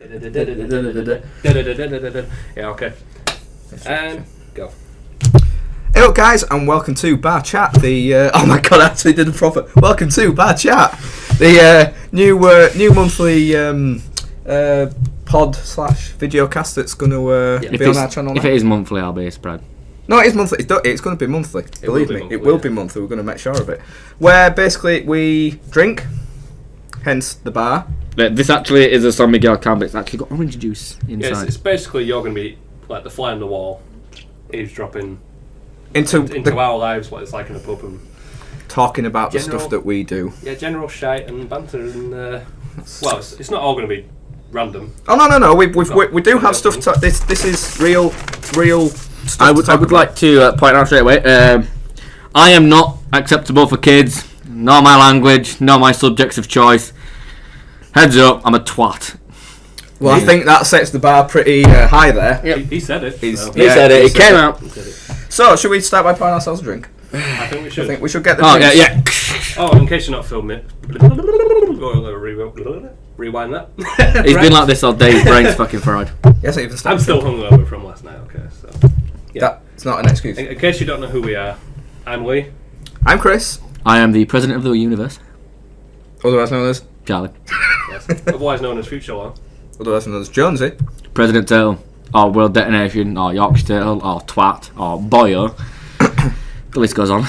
Yeah, okay. And go. Hello guys, and welcome to Bar Chat, oh my god, I actually did a proper... Welcome to Bar Chat, the new monthly pod / video cast that's going to be on our channel now. If it is monthly, I'll be spread. No, it is monthly. It's going to be monthly. Believe me, it will be monthly. We're going to make sure of it. Where basically we drink, hence the bar. This actually is a San Miguel can, but it's actually got orange juice inside. Yeah, it's basically you're going to be like the fly on the wall, eavesdropping into our lives, what it's like in a pub, and talking about the stuff that we do. Yeah, general shite and banter, and well, it's not all going to be random. Oh no! We do have stuff. This is real stuff. I would like to point out straight away. I am not acceptable for kids, nor my language, nor my subjects of choice. Heads up, I'm a twat. Well, I think that sets the bar pretty high there. Yep. He said it. He said it. It came out. So, should we start by pouring ourselves a drink? I think we should. I think we should get the drinks. Yeah. Oh, in case you're not filming it. Rewind that. He's been like this all day. His brain's fucking fried. Yes, even started. I'm still hungover from last night. Okay, so yeah, that's not an excuse. In case you don't know who we are, I'm Lee. I'm Chris. I am the president of the universe. Otherwise known as Charlie. Yes. Otherwise known as Future Law. Otherwise known as Jonesy. President Turtle, or World Detonation, or Yorkshire Turtle, or Twat, or Boyo. The list goes on.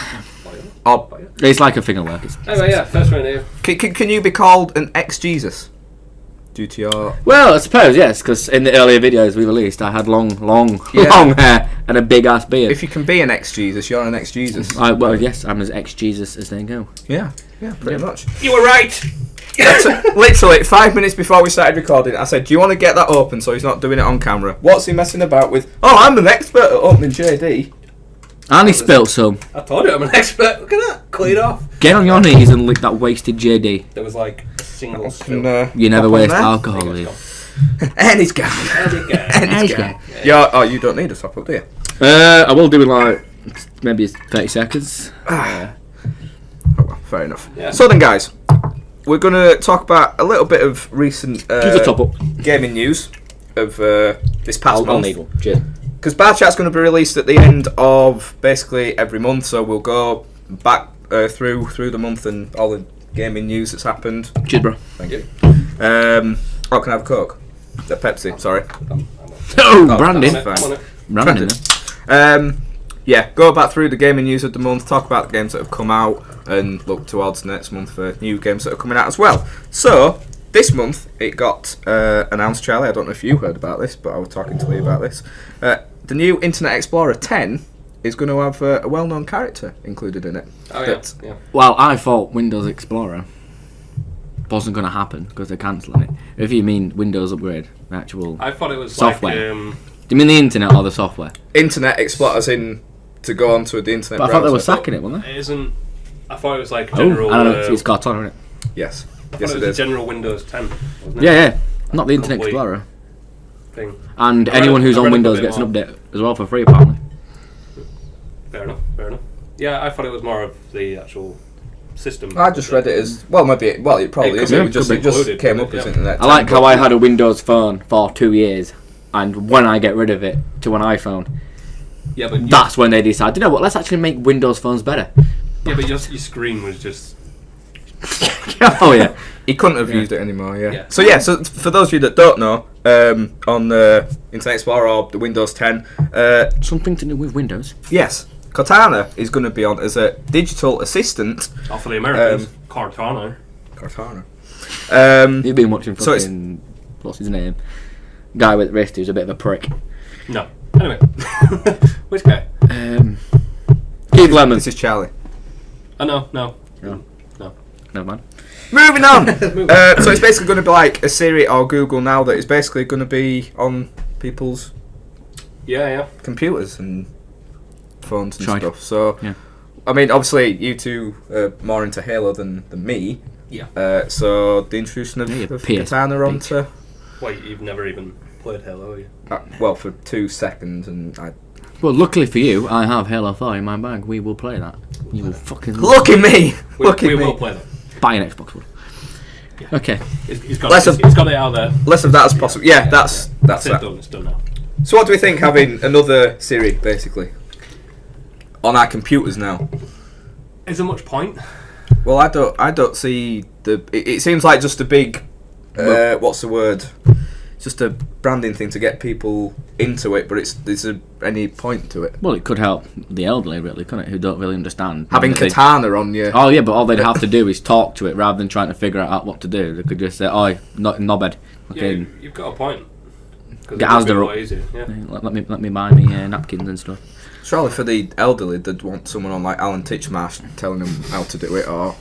Boyo? It's like a thing of work. Anyway, yeah, first round here. Can you be called an ex-Jesus? Due to your... Well, I suppose, yes, because in the earlier videos we released, I had long hair and a big-ass beard. If you can be an ex-Jesus, you're an ex-Jesus. Well, yes, I'm as ex-Jesus as they go. Yeah, pretty much. You were right! Literally, 5 minutes before we started recording, I said, do you want to get that open so he's not doing it on camera? What's he messing about with? Oh, I'm an expert at opening JD. And he spilt some. I told you I'm an expert. Look at that. Clean off. Get on your knees and lick that wasted JD. There was like a single spill. You never waste alcohol, do you? And he's gone. And he's gone. Yeah, you don't need a top up, do you? I will do in like maybe 30 seconds. Oh well, fair enough. Yeah. So then, guys, we're going to talk about a little bit of recent gaming news of this past month. Cheers. Because BarChat's going to be released at the end of basically every month, so we'll go back through the month and all the gaming news that's happened. Cheers, bro. Thank you. Can I have a Coke? The Pepsi, sorry. Brandon. Brandon. Yeah, go back through the gaming news of the month, talk about the games that have come out, and look towards next month for new games that are coming out as well. So, this month, it got announced, Charlie, I don't know if you heard about this, but I was talking to Lee about this. The new Internet Explorer 10 is going to have a well-known character included in it. Oh, yeah. Well, I thought Windows Explorer wasn't going to happen because they're cancelling it. If you mean Windows upgrade, the actual I thought it was software. Like, do you mean the internet or the software? Internet Explorer, as in to go onto the internet but browser. I thought they were sacking it, weren't they? It isn't. I thought it was like general... I don't know, it's Carton, isn't it? Yes. Yes, it is. General Windows 10, wasn't it? Yeah. Not the Internet Explorer. Thing. And anyone who's on Windows gets an update as well for free, apparently. Fair enough. Yeah, I thought it was more of the actual system. I just read it as... Well, maybe... it probably is. It just came up as Internet 10. I like how I had a Windows phone for 2 years, and when I get rid of it to an iPhone, but that's when they decide, you know what, let's actually make Windows phones better. Yeah, but your screen was just... Oh, yeah. He couldn't have used it anymore, yeah. So for those of you that don't know, on the Internet Explorer or the Windows 10... something to do with Windows. Yes. Cortana is going to be on as a digital assistant. Oh, for the Americans, Cortana. You've been watching fucking... what's his name? Guy with the wrist who's a bit of a prick. No. Anyway. Which guy? Keith Lemon. This is Charlie. Oh, no. No. Never mind. Moving on. So it's basically going to be like a Siri or Google now that is basically going to be on people's computers and phones and stuff. So, I mean, obviously you two are more into Halo than me. Yeah. So the introduction of Cortana onto... Wait, you've never even played Halo, have you? Well, for 2 seconds, and I... Well, luckily for you, I have Halo 4 in my bag. We will play that. You will fucking... Look at me! We will play that. Buy an Xbox One. Okay. He's got it out there. Less of that as possible. Yeah, that's it. that. Done. It's done now. So what do we think having another Siri basically on our computers now? Is there much point? Well, I don't see the. It seems like just a big. What's the word? It's just a branding thing to get people into it, but there's any point to it? Well, it could help the elderly, really, couldn't it? Who don't really understand. Having Katana on you. Oh yeah, but all they'd have to do is talk to it rather than trying to figure out what to do. They could just say, "Oh, knobhead." Okay. Yeah, you've got a point. Get Asda up. Easier, yeah. Let me buy me napkins and stuff. Surely for the elderly, they'd want someone on like Alan Titchmarsh telling them how to do it, or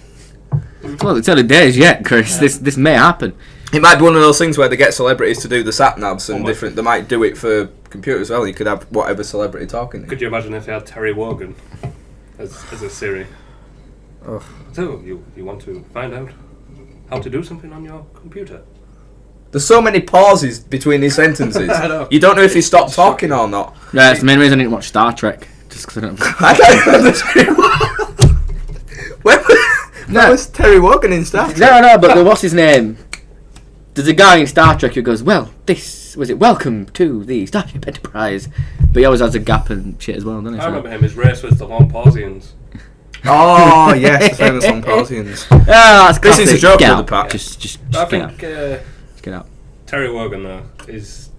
Well, it's early days yet, Chris. Yeah. This may happen. it might be one of those things where they get celebrities to do the sat navs and different. They might do it for computers as well. You could have whatever celebrity talking. Could you imagine if they had Terry Wogan as a Siri? Oh. So you want to find out how to do something on your computer? There's so many pauses between these sentences. I know. You don't know if he stopped talking or not. Yeah, it's the main reason I didn't watch Star Trek. Just because I don't. I can't understand. Where was Terry Wogan in Star Trek? No, but what's his name? There's a guy in Star Trek who goes, "Well, this was it. Welcome to the Starship Enterprise," but he always has a gap and shit as well, doesn't he? I remember him. His race was the Longpausians. Oh yes, the famous Longpausians. That's This is a joke Get for out. the pack. Just I get think out. Just get out. Terry Wogan though is.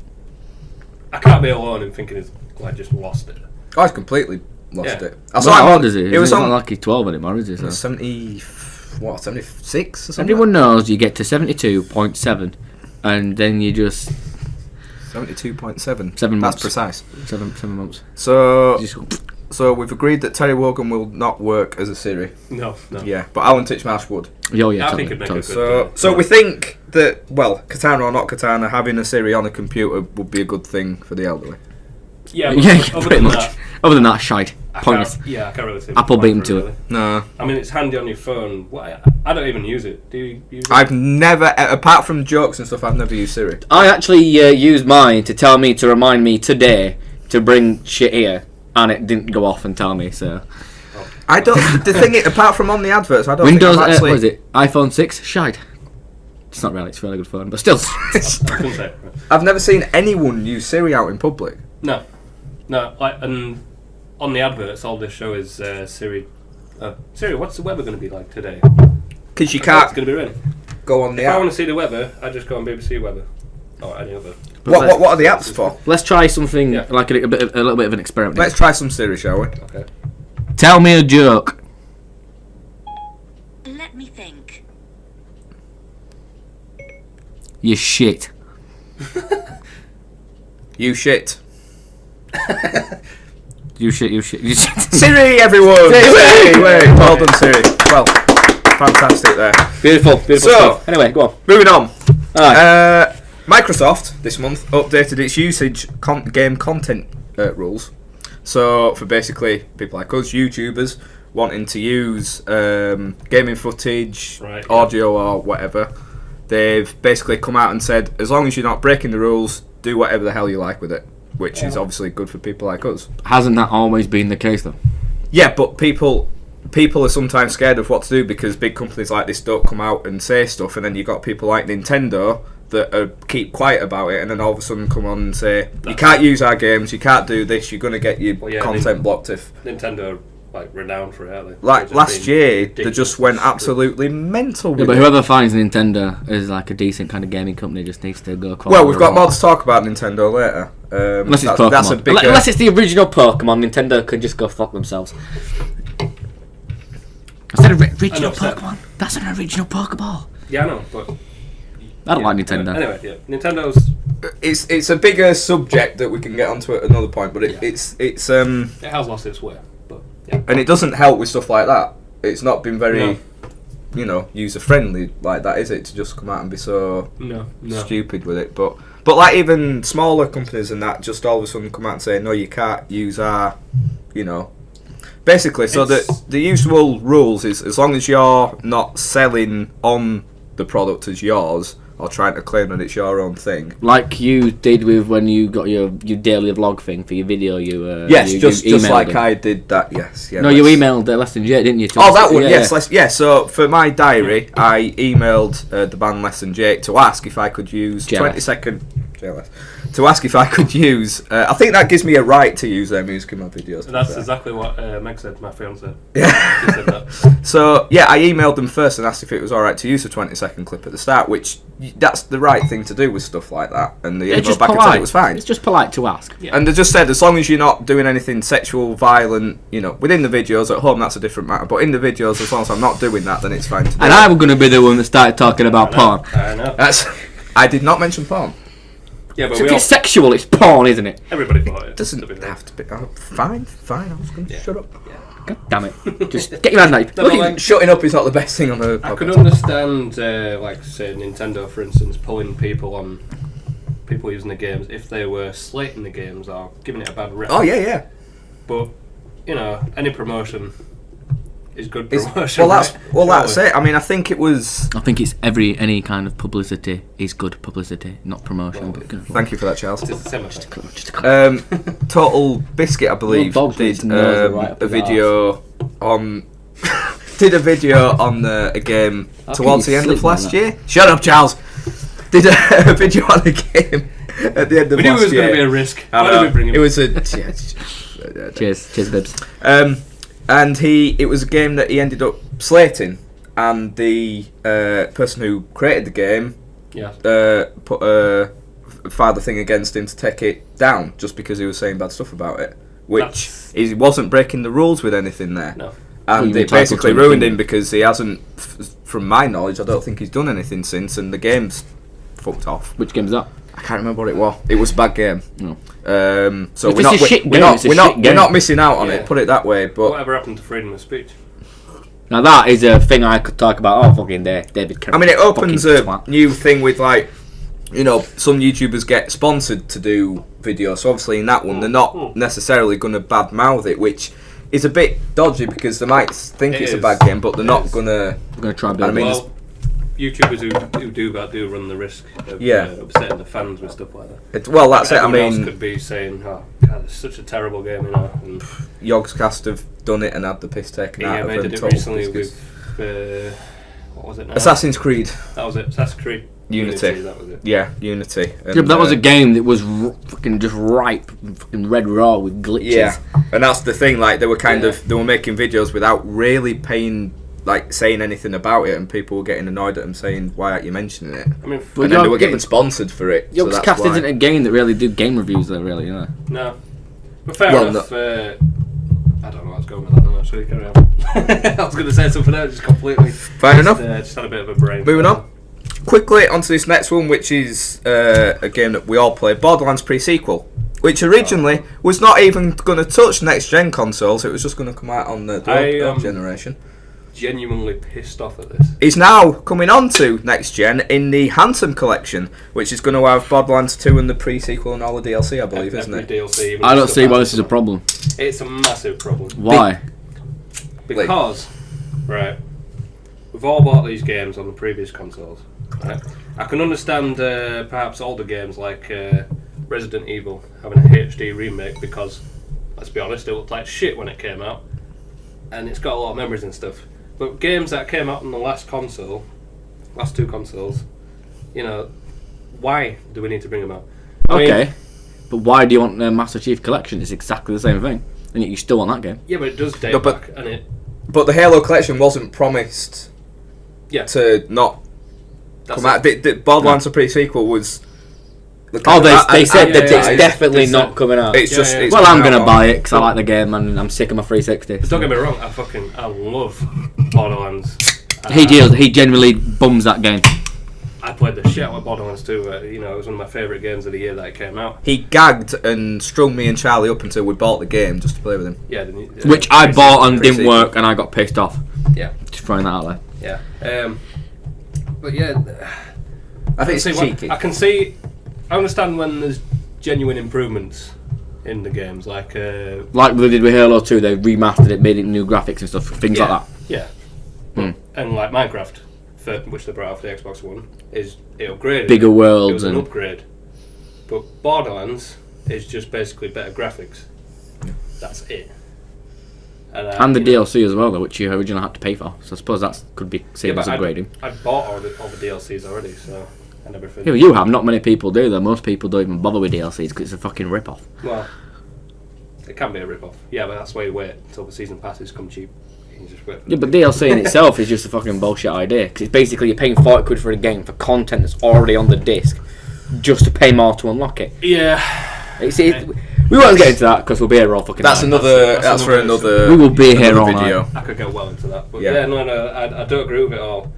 I can't be alone in thinking he's like just lost it. Oh, he's completely lost Yeah. it. I saw Well, him how on- old is he? It was He's on not like he's 12 anymore, is he? So. 76 or something. Everyone knows you get to 72.7 and then you just 72.7. 7 That's months. precise. 7 months. So, You just go, so we've agreed that Terry Wogan will not work as a Siri. No. Yeah, but Alan Titchmarsh would. oh yeah, I totally, think it'd make totally. a good. So we think that, well, Katana or not Katana, having a Siri on a computer would be a good thing for the elderly. Yeah, but Yeah, other pretty than much. that, Other than that, shite. I Pointless. can't really see. Apple the beat point him for to really. No. I mean, it's handy on your phone. I don't even use it. Do you use it? I've never, apart from jokes and stuff, I've never used Siri. I actually used mine to tell me to remind me today to bring shit here, and it didn't go off and tell me. So I don't, the thing is, apart from on the adverts, I don't Windows, think I've actually... what is it? iPhone 6, shite. It's not really. It's a really good phone, but still. I couldn't say. I've never seen anyone use Siri out in public. No. And on the adverts, all they show is Siri. Siri, what's the weather going to be like today? Because you It's can't going to be raining. go on the If I app. want to see the weather, I just go on BBC Weather or any other. What are the apps for? Let's try something Yeah. like a little bit of an experiment. Let's try some Siri, shall we? Okay. Tell me a joke. Let me think. You shit. You shit. You shit. You shit. You shit. Siri, everyone! Siri! Wait, well done, Siri. Well, fantastic there. Beautiful So- stuff. Anyway, go on. Moving on. Alright. Microsoft this month updated its usage game content rules. So for basically people like us, YouTubers, wanting to use gaming footage, Right, audio or whatever, they've basically come out and said, as long as you're not breaking the rules, do whatever the hell you like with it. Which is obviously good for people like us. Hasn't that always been the case though? Yeah, but people are sometimes scared of what to do because big companies like this don't come out and say stuff, and then you've got people like Nintendo that keep quiet about it, and then all of a sudden come on and say, you can't use our games, you can't do this, you're going to get your content blocked if... Nintendo are renowned for it, aren't they? Like They've just last been year, they ridiculous just went and absolutely mental Yeah, with but it. whoever finds Nintendo is like a decent kind of gaming company just needs to go. Well, we've got more to talk about Nintendo later. Unless it's that's, Pokemon. that's a bigger... Unless it's the original Pokemon, Nintendo could just go fuck themselves. Is that an original upset. Pokemon? That's an original Pokeball. Yeah, I know, but I don't like Nintendo. Anyway, yeah, Nintendo's It's a bigger subject that we can get onto at another point, but it's it has lost its way, but yeah. and it doesn't help with stuff like that. It's not been very, No. user friendly like that, is it? To just come out and be so No. stupid with it. But like even smaller companies and that just all of a sudden come out and say, no, you can't use our, basically. So the usual rules is as long as you're not selling on the product as yours, or trying to claim that it's your own thing. Like you did with when you got your daily vlog thing for your video. Yes, you just like him. I did that. Yes, yeah. No, you emailed Less Than Jake, didn't you? Oh, that one. Yes. So for my diary, I emailed the band Less Than Jake to ask if I could use 20-second. To ask if I could use. I think that gives me a right to use their music in my videos. That's exactly what Meg said, my fiance. Yeah. She said that. So yeah, I emailed them first and asked if it was alright to use a 20-second clip at the start, which that's the right thing to do with stuff like that. And the email back and said it was fine. It's just polite to ask. Yeah. And they just said, as long as you're not doing anything sexual, violent, within the videos. At home, that's a different matter. But in the videos, as long as I'm not doing that, then it's fine to do. And I'm going to be the one that started talking about porn. I know. I did not mention porn. Yeah, but So if it's sexual, it's porn, isn't it? everybody thought it. Doesn't have to be. Fine. I was going to shut up. God damn it. Just get your hand out. No, but like, Shutting up is not the best thing on the podcast. I could understand, like, say, Nintendo, for instance, pulling people using the games if they were slating the games or giving it a bad rep. Oh, yeah. But, any promotion is good promotion. That's it. I mean, I think it was. I think it's any kind of publicity is good publicity, not promotion. Thank you for that, Charles. It's the same thing. Total Biscuit, I believe, did a video on. Did a video on a game towards the end of last year. Shut up, Charles. Did a video on a game at the end of last year. We knew it was going to be a risk. Why did we bring him? It was a. Cheers, Bibs. And it was a game that he ended up slating, and the person who created the game filed a thing against him to take it down just because he was saying bad stuff about it, which he wasn't breaking the rules with anything there. No. And it basically ruined him because he hasn't, from my knowledge, I don't think he's done anything since, and the game's fucked off. Which game's that? I can't remember what it was. It was a bad game. No. So If we're it's not missing out on it. Put it that way. But whatever happened to freedom of speech? Now that is a thing I could talk about. Oh, fucking David Cameron. I mean, it opens a new thing with some YouTubers get sponsored to do videos. So obviously in that one, they're not necessarily going to badmouth it, which is a bit dodgy because they might think it's a bad game, but they're not going to. They're going to try and build it. Well, YouTubers who do that do run the risk of upsetting the fans with stuff like that. That's it. I Everyone else mean, could be saying, "Oh, God, it's such a terrible game," And Yogscast have done it and had the piss taken out of them. they did it recently with what was it now? Assassin's Creed. That was it. Assassin's Creed Unity. That was it. Yeah, Unity. And, But that was a game that was fucking just ripe, fucking red raw with glitches. Yeah, and that's the thing. Like they were they were making videos without really saying anything about it, and people were getting annoyed at them saying, "Why aren't you mentioning it?" I mean, and then they were getting sponsored for it. Yogscast isn't a game that really do game reviews, though. Really, No, but fair enough. I don't know what I was going with that. Then actually, carry on. I was going to say something else, just completely. Fair enough. Just had a bit of a brain. Moving on. Quickly onto this next one, which is a game that we all play, Borderlands pre-sequel, which originally was not even going to touch next-gen consoles. It was just going to come out on the old generation. Genuinely pissed off at this. It's now coming on to next-gen in the Handsome Collection, which is going to have Borderlands 2 and the pre-sequel and all the DLC, I believe, isn't it? DLC, I don't see why this is a problem. It's a massive problem. Why? Because, right, we've all bought these games on the previous consoles. Right? I can understand perhaps older games like Resident Evil having a HD remake because, let's be honest, it looked like shit when it came out, and it's got a lot of memories and stuff. But games that came out on the last two consoles, why do we need to bring them out? I mean, but why do you want the Master Chief Collection? It's exactly the same thing, and yet you still want that game. Yeah, but it does date back, and it. But the Halo Collection wasn't promised. To not come out. The Borderlands pre-sequel was. They said that it's definitely not coming out. It's just. It's well, I'm gonna buy it because I like the game and I'm sick of my 360. But don't get me wrong, I love Borderlands. He genuinely bums that game. I played the shit out of Borderlands 2. It was one of my favourite games of the year that it came out. He gagged and strung me and Charlie up until we bought the game just to play with him. Yeah, which I bought and didn't work, and I got pissed off. Yeah, just throwing that out there. Yeah, but yeah, I think it's cheeky. I understand when there's genuine improvements in the games, like they did with Halo 2. They remastered it, made it new graphics and stuff, things like that. Yeah, and like Minecraft, which they brought out for the Xbox One, is it upgraded. Bigger It worlds was an and upgrade. But Borderlands is just basically better graphics. That's it. and the DLC as well, though, which you originally had to pay for. So I suppose that could be seen as upgrading. I'd bought all the DLCs already, so I never finished. Yeah, but you have. Not many people do, though. Most people don't even bother with DLCs because it's a fucking rip-off. Well, it can be a rip-off. Yeah, but that's why you wait until the season passes come cheap. You can just wait for Yeah, but DLC in itself is just a fucking bullshit idea. Because it's basically you're paying 40 quid for a game for content that's already on the disc just to pay more to unlock it. Yeah. We won't get into that because we'll be here all fucking That's night. That's for another. We will be here all video. I could go well into that, but yeah, I don't agree with it all.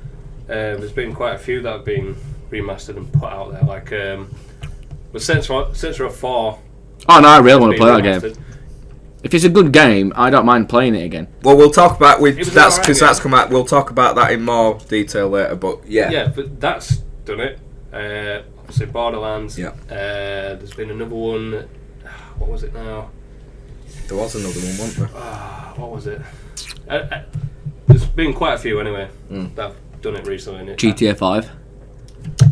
There's been quite a few that have been remastered and put out there, like with Saints Row 4. Oh no, I really want to play that game. If it's a good game, I don't mind playing it again. Well, we'll talk about that's alright, that's come out. We'll talk about that in more detail later. But yeah, but that's done it. Obviously, Borderlands. Yeah. There's been another one. What was it now? There was another one, wasn't there? What was it? There's been quite a few anyway that have done it recently. GTA 5.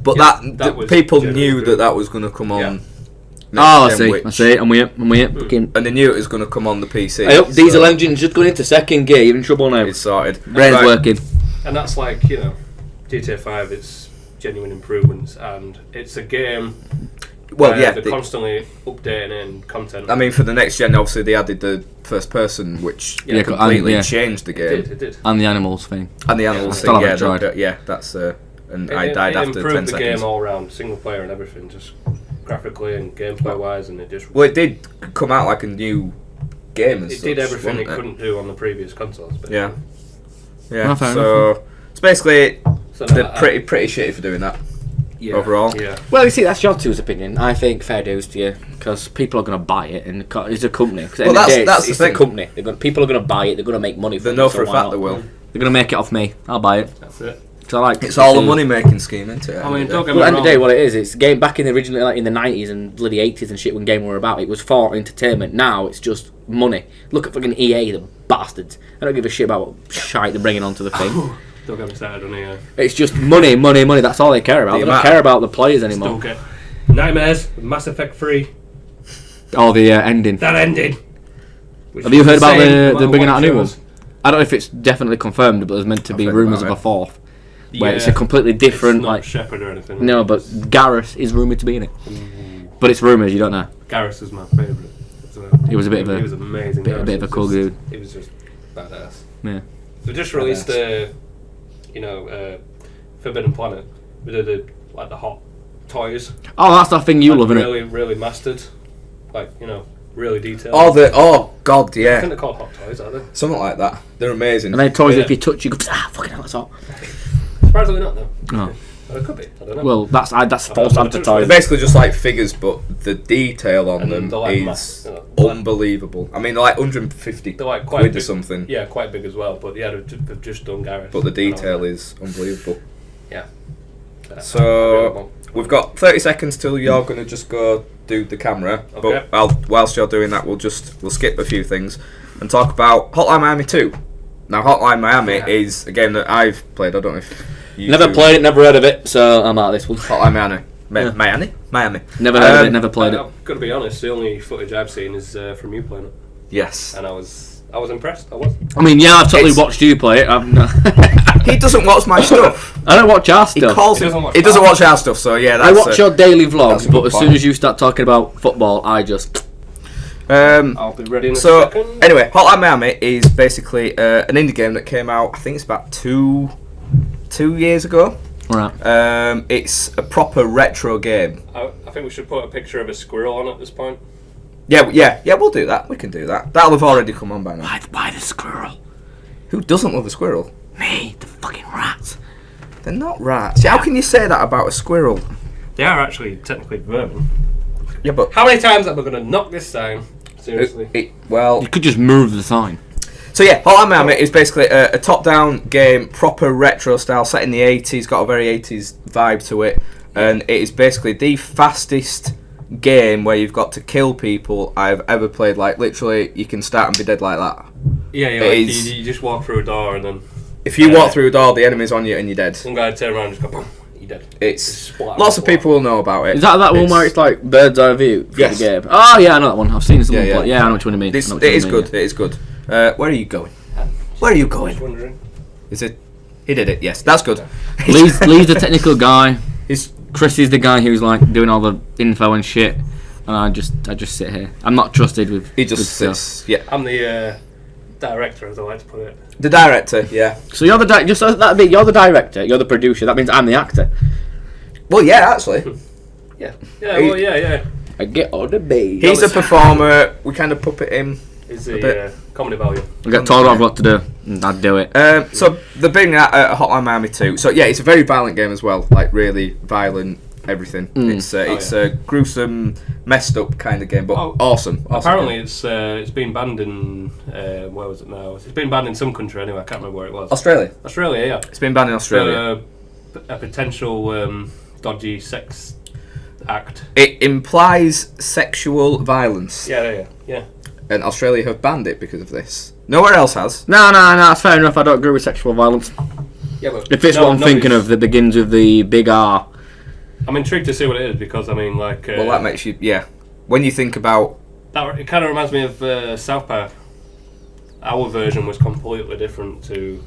But that people knew that was going to come on. Yeah. Oh, I see. I'm with you. And they knew it was going to come on the PC. I hope diesel engine's just going into second gear. You're in trouble now. It's sorted. Brain's working. And that's like, GTA 5, it's genuine improvements, and it's a game. Well, yeah, they're constantly updating and content. I mean, for the next gen, obviously they added the first person, which completely changed the game. It did. And the animals thing. And the animals still thing, haven't tried. yeah, that's and I died after 10 improved the seconds. game all around, single player and everything, just graphically and gameplay wise, and it just. Well, it did come out like a new game. And it did everything it couldn't do on the previous consoles. But yeah. So it's basically they're no, pretty shitty for doing that. Yeah, overall. Yeah. Well, you see, that's your two's opinion. I think fair dues to you because people are going to buy it, and it's a company. Well, that's the thing. A company. People are going to buy it. They're going to make money. They know for a fact they will. They're going to make it off me. I'll buy it. That's it. So it's all a money making scheme, isn't it? I mean, don't get Well, me wrong. at the end of the day, what it is, it's game back in the originally like in the 90s and bloody 80s and shit when game were about. It was for entertainment. Now it's just money. Look at fucking EA, the bastards. I don't give a shit about what shite they're bringing onto the thing. Don't get me started on EA. It's just money. That's all they care about. They don't care about the players anymore. Still get Nightmares, Mass Effect 3. Oh, the ending. That ending. Have you heard about the bringing out a new one? I don't know if it's definitely confirmed, but there's meant to be rumours of a fourth. Where it's a completely different, it's not like Shepard or anything. No, but Garrus is rumoured to be in it. But it's rumours, you don't know. Garrus is my favourite. He was a bit of a. He was amazing. A bit of a cool dude. He was just badass. Yeah. They just released Forbidden Planet. We did the hot toys. Oh, that's that thing you love, isn't it? Really, really mastered. Really detailed. Oh god, yeah. I think they're called hot toys, aren't they? Something like that. They're amazing. And then toys, if you touch, you go, fucking hell, that's hot. Surprisingly not, though. Oh. Well, it could be. I don't know. Well, that's false They're advertising. basically just like figures, but the detail on them like is unbelievable. I mean, they're like 150 they're like quite quid big, or something. Yeah, quite big as well. But yeah, they've just done Garrus. But the detail is unbelievable. Yeah. So we've got 30 seconds till you're going to just go do the camera. Okay. But whilst you're doing that, we'll skip a few things and talk about Hotline Miami 2. Now, Hotline Miami is a game that I've played. I don't know if you Never played it, never heard of it, so I'm out of this one. Hotline Miami. Miami. Never heard of it, never played it. I've got to be honest. The only footage I've seen is from you playing it, Yes. and I was impressed. I was. I mean, yeah, I've totally watched you play it. He doesn't watch my stuff. I don't watch our stuff. He doesn't watch our stuff, so yeah, that's I watch your daily vlogs, but as point. soon as you start talking about football, I just... I'll be ready in a second. Anyway, Hotline Miami is basically an indie game that came out, I think it's about two years ago. Right. It's a proper retro game. I think we should put a picture of a squirrel on at this point. Yeah, we'll do that. We can do that. That'll have already come on by now. Why the squirrel? Who doesn't love a squirrel? Me, the fucking rats. They're not rats. How can you say that about a squirrel? They are actually technically vermin. Yeah, but How many times am I going to knock this sign? Seriously. You could just move the sign. So yeah, Hotline Miami is basically a top-down game, proper retro style, set in the 80s, got a very 80s vibe to it, and it is basically the fastest game where you've got to kill people I've ever played. Like, literally, you can start and be dead like that. Yeah, you just walk through a door and then If you walk through a door, the enemy's on you and you're dead. One guy turn around and just go, boom, you're dead. It's lots of people will know about it. Is that one where it's like bird's eye view for the game? Oh yeah, I know that one. I've seen it. Yeah, I know what you mean. It is good. It is good. Where are you going? Where are you going? Just wondering. Is it? He did it. Yes, that's good. Lee's the technical guy. Chris is the guy who's like doing all the info and shit, and I just sit here. I'm not trusted with. He just sits. Yeah. I'm the director, as I like to put it. The director. Yeah. So you're the you're the director. You're the producer. That means I'm the actor. Well, yeah, actually. Yeah. Yeah. I get all the bass. He's a performer. We kind of puppet him. Is the comedy value. I get told what I've got to do, and I'd do it. So they're bringing out Hotline Miami 2. So yeah, it's a very violent game as well. Like really violent, everything. It's a gruesome, messed up kind of game, but awesome. Apparently, it's been banned in where was it now? It's been banned in some country anyway. I can't remember where it was. Australia, yeah. It's been banned in Australia. A potential dodgy sex act. It implies sexual violence. Yeah. And Australia have banned it because of this. Nowhere else has. No, that's fair enough. I don't agree with sexual violence. Yeah, but if it's what I'm thinking of, that begins with the big R. I'm intrigued to see what it is because I mean, like. Well, that makes you When you think about that, it kind of reminds me of South Park. Our version was completely different to.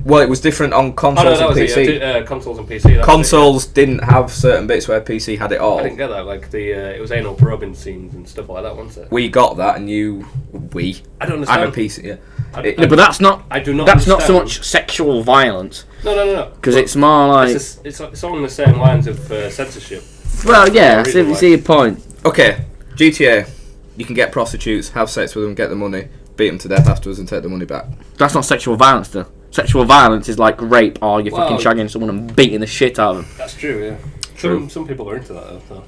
Well, it was different on consoles and PC. Consoles and PC. Consoles didn't have certain bits where PC had it all. I didn't get that. Like it was anal probing scenes and stuff like that, wasn't it? We got that, and I don't understand. I'm a PC. Yeah. But that's not. I do not. That's not so much sexual violence. No. Because it's more like. It's on the same lines of censorship. Well, yeah. I see your point. Okay, GTA. You can get prostitutes, have sex with them, get the money, beat them to death afterwards, and take the money back. That's not sexual violence, though. Sexual violence is like rape, or you're fucking shagging someone and beating the shit out of them. That's true, yeah. True. Some people are into that, though.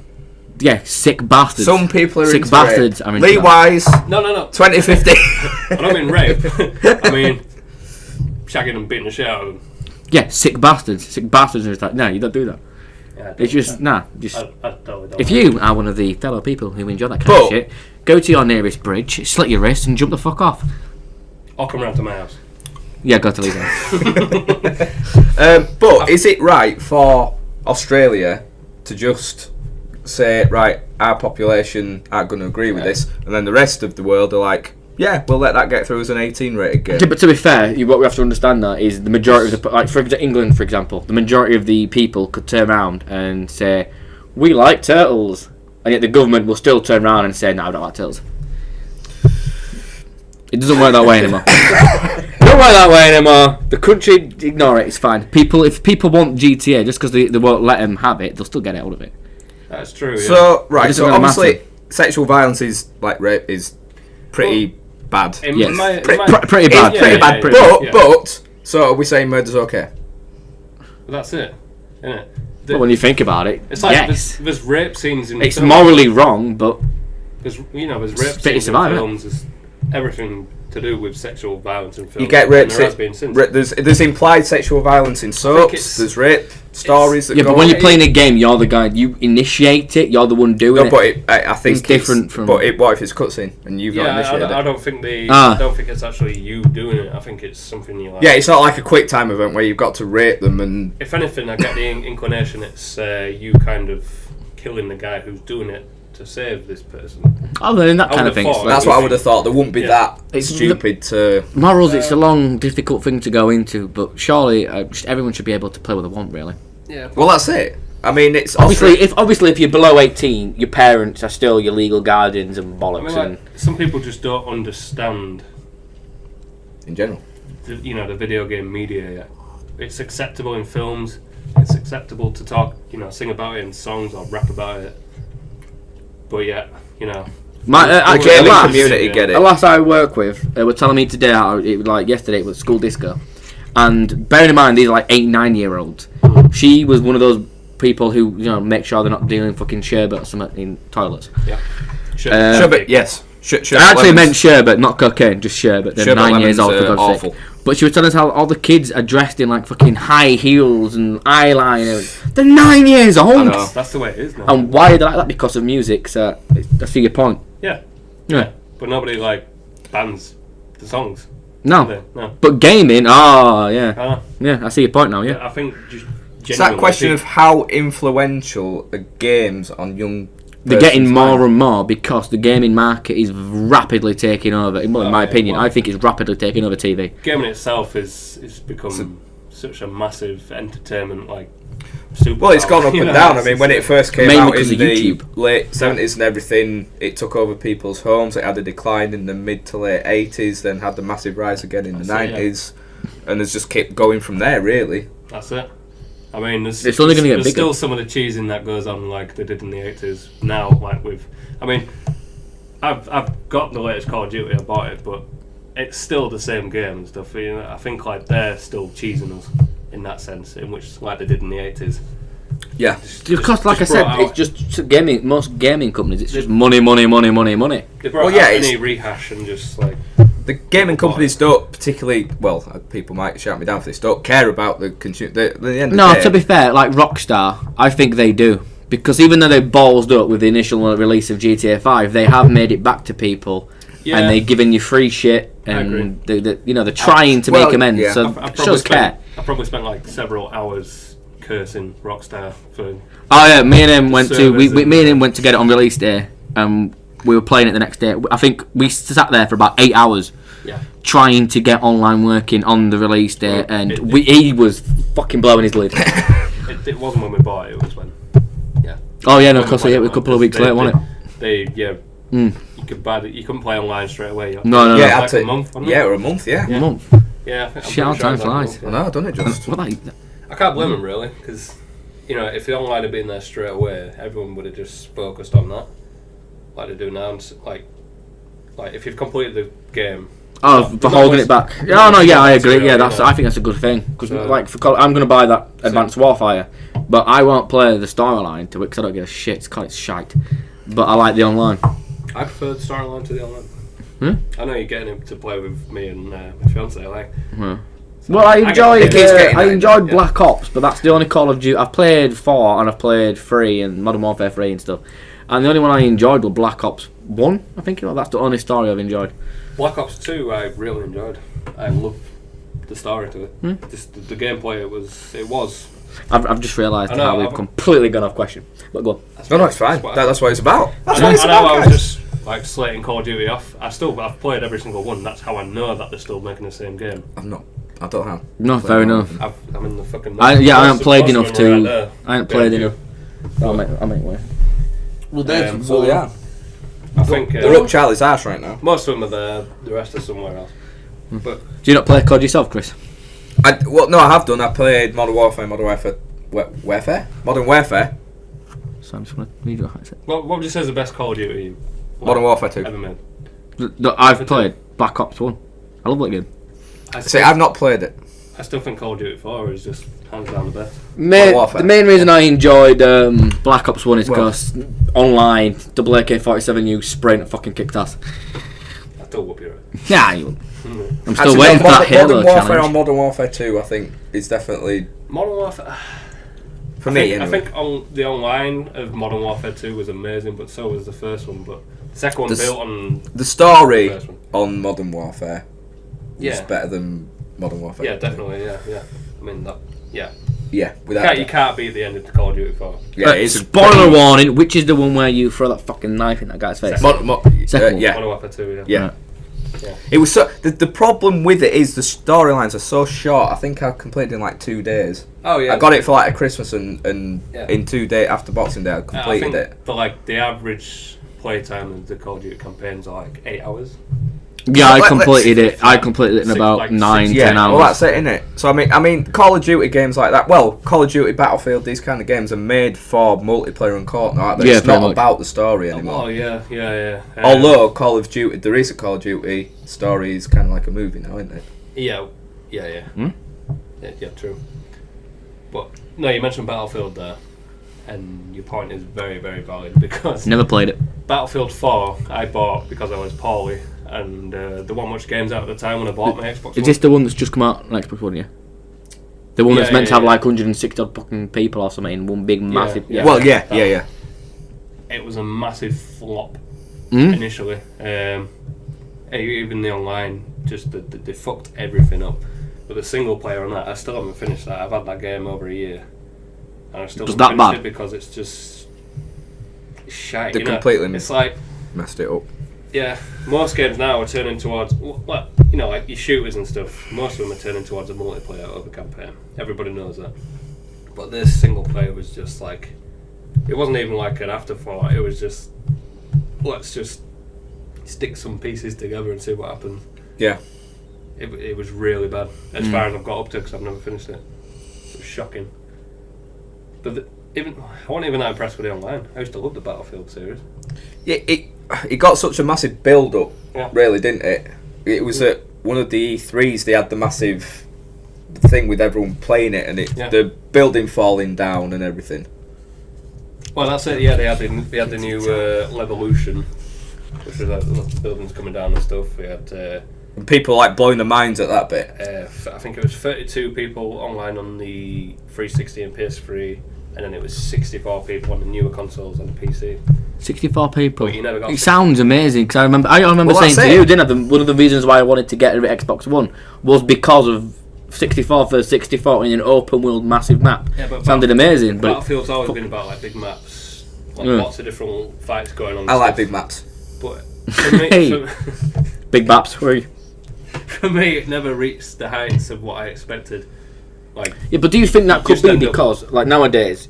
Yeah, sick bastards. Some people are sick into bastards. Rape. Lee Wise. No. 2015. I don't mean rape. I mean shagging and beating the shit out of them. Yeah, sick bastards. Sick bastards are like, no, you don't do that. Yeah, it's just I totally don't if you are one of the fellow people who enjoy that kind of shit, go to your nearest bridge, slit your wrist, and jump the fuck off. I'll come round to my house. Yeah, got to leave it. But is it right for Australia to just say, right, our population aren't going to agree with this, and then the rest of the world are like, yeah, we'll let that get through as an 18 rated game? Yeah, but to be fair, what we have to understand that is the majority of the, like for England, for example, the majority of the people could turn around and say, we like turtles, and yet the government will still turn around and say, no, I don't like turtles. It doesn't work that way anymore. Don't work that way anymore. The country, ignore it. It's fine. If people want GTA, just because they won't let them have it, they'll still get out of it. That's true. Yeah. So obviously, sexual violence is like rape is pretty bad. Yes, pretty bad. Pretty bad. But so are we saying murder's okay? Well, that's it, isn't it? Well, when you think about it, it's like yes. there's rape scenes in. It's morally wrong, but there's rape scenes in films. There's everything to do with sexual violence in films. You get rape. There's implied sexual violence in soaps. There's rape stories. Yeah, but when you're playing a game, you're the guy. You initiate it. You're the one doing it. No, but I think it's different from. But what if it's cutscene and you've not initiated it? I don't think I don't think it's actually you doing it. I think it's something you like. Yeah, it's not like a quick time event where you've got to rape them and. If anything, I get the inclination it's you kind of killing the guy who's doing it to save this person. Oh, then that kind of thing. That's what I would have thought. There wouldn't be that stupid to... Morals, it's a long, difficult thing to go into, but surely everyone should be able to play what they want, really. Yeah. Well, that's it. I mean, it's... Obviously, if you're below 18, your parents are still your legal guardians and bollocks. I mean, some people just don't understand... In general. The video game media yet. It's acceptable in films. It's acceptable to talk, sing about it in songs or rap about it. But yeah, my community get it. A lass I work with were telling me today how yesterday it was school disco, and bearing in mind these are like 8-9-year-olds. She was one of those people who make sure they're not dealing fucking sherbet or something in toilets. Yeah, sherbet. Yes. I actually meant sherbet, not cocaine, just sherbet. They're 9 years old, for God's sake. But she was telling us how all the kids are dressed in like fucking high heels and eyeliner. They're 9 years old. I know. That's the way it is now. And why are they like that? Because of music. So I see your point. Yeah. But nobody bans the songs. No. No. But gaming, yeah. Ah. Yeah, I see your point now, yeah. I think just It's that question of how influential are games on young. They're getting more and more because the gaming market is rapidly taking over. Well, in my opinion, I think it's rapidly taking over TV. Gaming itself is become such a massive entertainment superpower. Well, it's gone up and down. I mean, when it first came out in the YouTube. late 70s and everything, it took over people's homes. It had a decline in the mid to late 80s, then had the massive rise again in the 90s, and it's just kept going from there, really. That's it. I mean, it's only going to get bigger. There's still some of the cheesing that goes on like they did in the 80s now, I mean, I've got the latest Call of Duty, I bought it, but it's still the same game and stuff. You know, I think they're still cheesing us in that sense, in which like they did in the 80s. Yeah. Because, like I said, it's just gaming. Most gaming companies, it's just money. They brought out any rehash and just like. The gaming companies don't particularly, people might shout me down for this, don't care about the consumer. The end of the day. To be fair, like Rockstar, I think they do. Because even though they ballsed up with the initial release of GTA 5, they have made it back to people. Yeah. And they're giving you free shit. And they're trying to make amends. Yeah. So it shows care. I probably spent like several hours cursing Rockstar for. Oh yeah, me and him went to get it on release day. We were playing it the next day. I think we sat there for about 8 hours trying to get online working on the release day, and he was fucking blowing his lid. It wasn't when we bought it, it was when. Yeah. Oh, yeah, no, of course, a couple of weeks later, wasn't it? You could buy it, you couldn't play online straight away. No. Yeah, like a month, wasn't it? Yeah, or a month, yeah. A month. Yeah, shit, how time flies. I know, don't it just? I can't blame him, really, because, if the online had been there straight away, everyone would have just focused on that. Like they do now, and like if you've completed the game. Oh, for holding it back. I agree. Yeah, I think that's a good thing because I'm going to buy that Advanced Warfare, but I won't play the storyline to it because I don't give a shit. It's shite. But I like the online. I prefer the storyline to the online. I know you're getting him to play with me and my fiance. Well, I enjoyed Black Ops, but that's the only Call of Duty I've played 4 and I've played 3 and Modern Warfare 3 and stuff. And the only one I enjoyed was Black Ops 1, I think. That's the only story I've enjoyed. Black Ops 2 I really enjoyed. I love the story to it. Just the gameplay, it was. I've just realised how we've completely gone off question. But go on. No, it's fine. That's what it's about. I know I was just slating Call of Duty off. I've played every single one. That's how I know that they're still making the same game. I don't have. No, fair enough. I'm in the fucking. I haven't played enough to. I haven't played enough. I'll make way. Well, yeah. I think they're up Charlie's ass right now. Most of them are there. The rest are somewhere else. But do you not play COD yourself, Chris? I have done. I played Modern Warfare. So I'm just going to leave your headset. What would you say is the best Call of Duty? Modern Warfare 2. Ever made? I've played Black Ops 1. I love that game. I've not played it. I still think Call of Duty 4 is just hands down the best. The main reason I enjoyed Black Ops 1 is because online, double AK-47 use sprint fucking kicked ass. I still whoop you. Yeah, I'm still waiting for that Halo Modern Warfare challenge. on Modern Warfare 2, I think, is definitely... Modern Warfare... For me, anyway. I think the online of Modern Warfare 2 was amazing, but so was the first one. But the second one built on... The story on Modern Warfare is better than Modern Warfare. Yeah, definitely, yeah. I mean, that... Yeah. Yeah, without you can't beat the end of Call of Duty 4. Yeah, it's spoiler warning, which is the one where you throw that fucking knife in that guy's face? Second one. Modern Warfare 2, yeah. It was so... The problem with it is the storylines are so short. I think I completed in like 2 days. Oh, yeah. I got it for like a Christmas and in 2 days after Boxing Day I completed it. The average playtime of the Call of Duty campaigns are like 8 hours. Yeah, I completed it. I completed it in about 9-10 hours. Well, that's it, innit? So I mean, Call of Duty games like that. Well, Call of Duty, Battlefield, these kind of games are made for multiplayer and co-op, aren't they? It's not about the story anymore. Oh yeah. Although Call of Duty, the recent Call of Duty story is kind of like a movie now, isn't it? Yeah. Yeah, true. But no, you mentioned Battlefield there, and your point is very, very valid because never played it. Battlefield 4 I bought because I was poorly. And there weren't much games out at the time when I bought my Xbox One. Is this the one that's just come out on Xbox One, yeah? The one that's meant to have like 160 odd fucking people or something in one big massive... Yeah. Well, yeah. It was a massive flop initially. It even the online, just they fucked everything up. But the single player on that, I still haven't finished that. I've had that game over a year, and I still haven't finished it because it's just shite. They completely it's like messed it up. Yeah, most games now are turning towards, well, like your shooters and stuff. Most of them are turning towards a multiplayer over campaign. Everybody knows that. But this single player was just like, it wasn't even like an afterthought. It was just, let's just stick some pieces together and see what happens. Yeah. It was really bad, as far as I've got up to, because I've never finished it. It was shocking. But I wasn't even that impressed with the online. I used to love the Battlefield series. Yeah, it got such a massive build-up, Yeah. really, didn't it? It was at one of the E3s, they had the massive thing with everyone playing it, and the building falling down and everything. Well, that's it. Yeah, they had the new Levolution, which was the buildings coming down and stuff. We had And people like blowing their minds at that bit. I think it was 32 people online on the 360 and PS3, and then it was 64 people on the newer consoles on the PC. 64 people. But you never got it sounds amazing because I remember Well, saying to you, didn't I? One of the reasons why I wanted to get an Xbox One was because of 64 for 64 in an open world massive map. Yeah, but sounded amazing. But Battlefield's always been about like big maps, like lots of different fights going on. I like big maps. But for me, big maps for you. For me, it never reached the heights of what I expected. Like, yeah, but do you think that you could just be end up- because, like nowadays,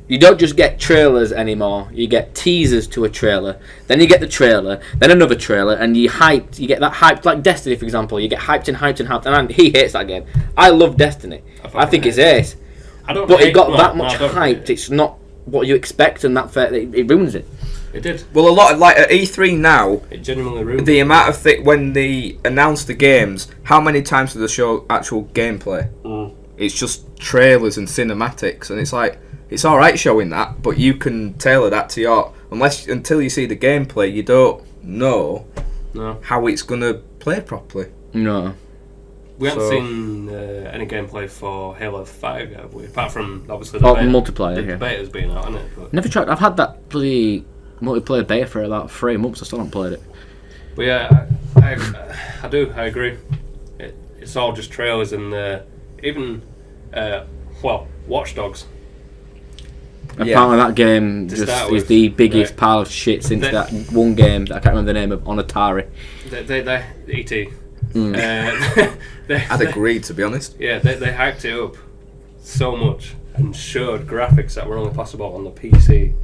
you don't just get trailers anymore. You get teasers to a trailer, then you get the trailer, then another trailer, and you get that hyped, like Destiny, for example. You get hyped and hyped and hyped, and he hates that game. I love Destiny. I think it's ace. But it got that much hyped. It's not what you expect, and it ruins it. It did. Well, a lot of, like at E3 now, It genuinely ruined the amount of when they announce the games, how many times do they show actual gameplay? It's just trailers and cinematics, and it's like, it's alright showing that, but you can tailor that to your... Until you see the gameplay, you don't know how it's going to play properly. No. We haven't seen any gameplay for Halo 5 yet, have we? Apart from, obviously, the multiplayer, the beta's been out, hasn't it? But never tried. I've had that bloody multiplayer beta for about 3 months. I still haven't played it. But yeah, I do. I agree. It's all just trailers and even Watch Dogs. Apparently that game is the biggest pile of shit since that one game that I can't remember the name of on Atari. They E.T. I'd agree, to be honest. Yeah, they hyped it up so much and showed graphics that were only possible on the PC.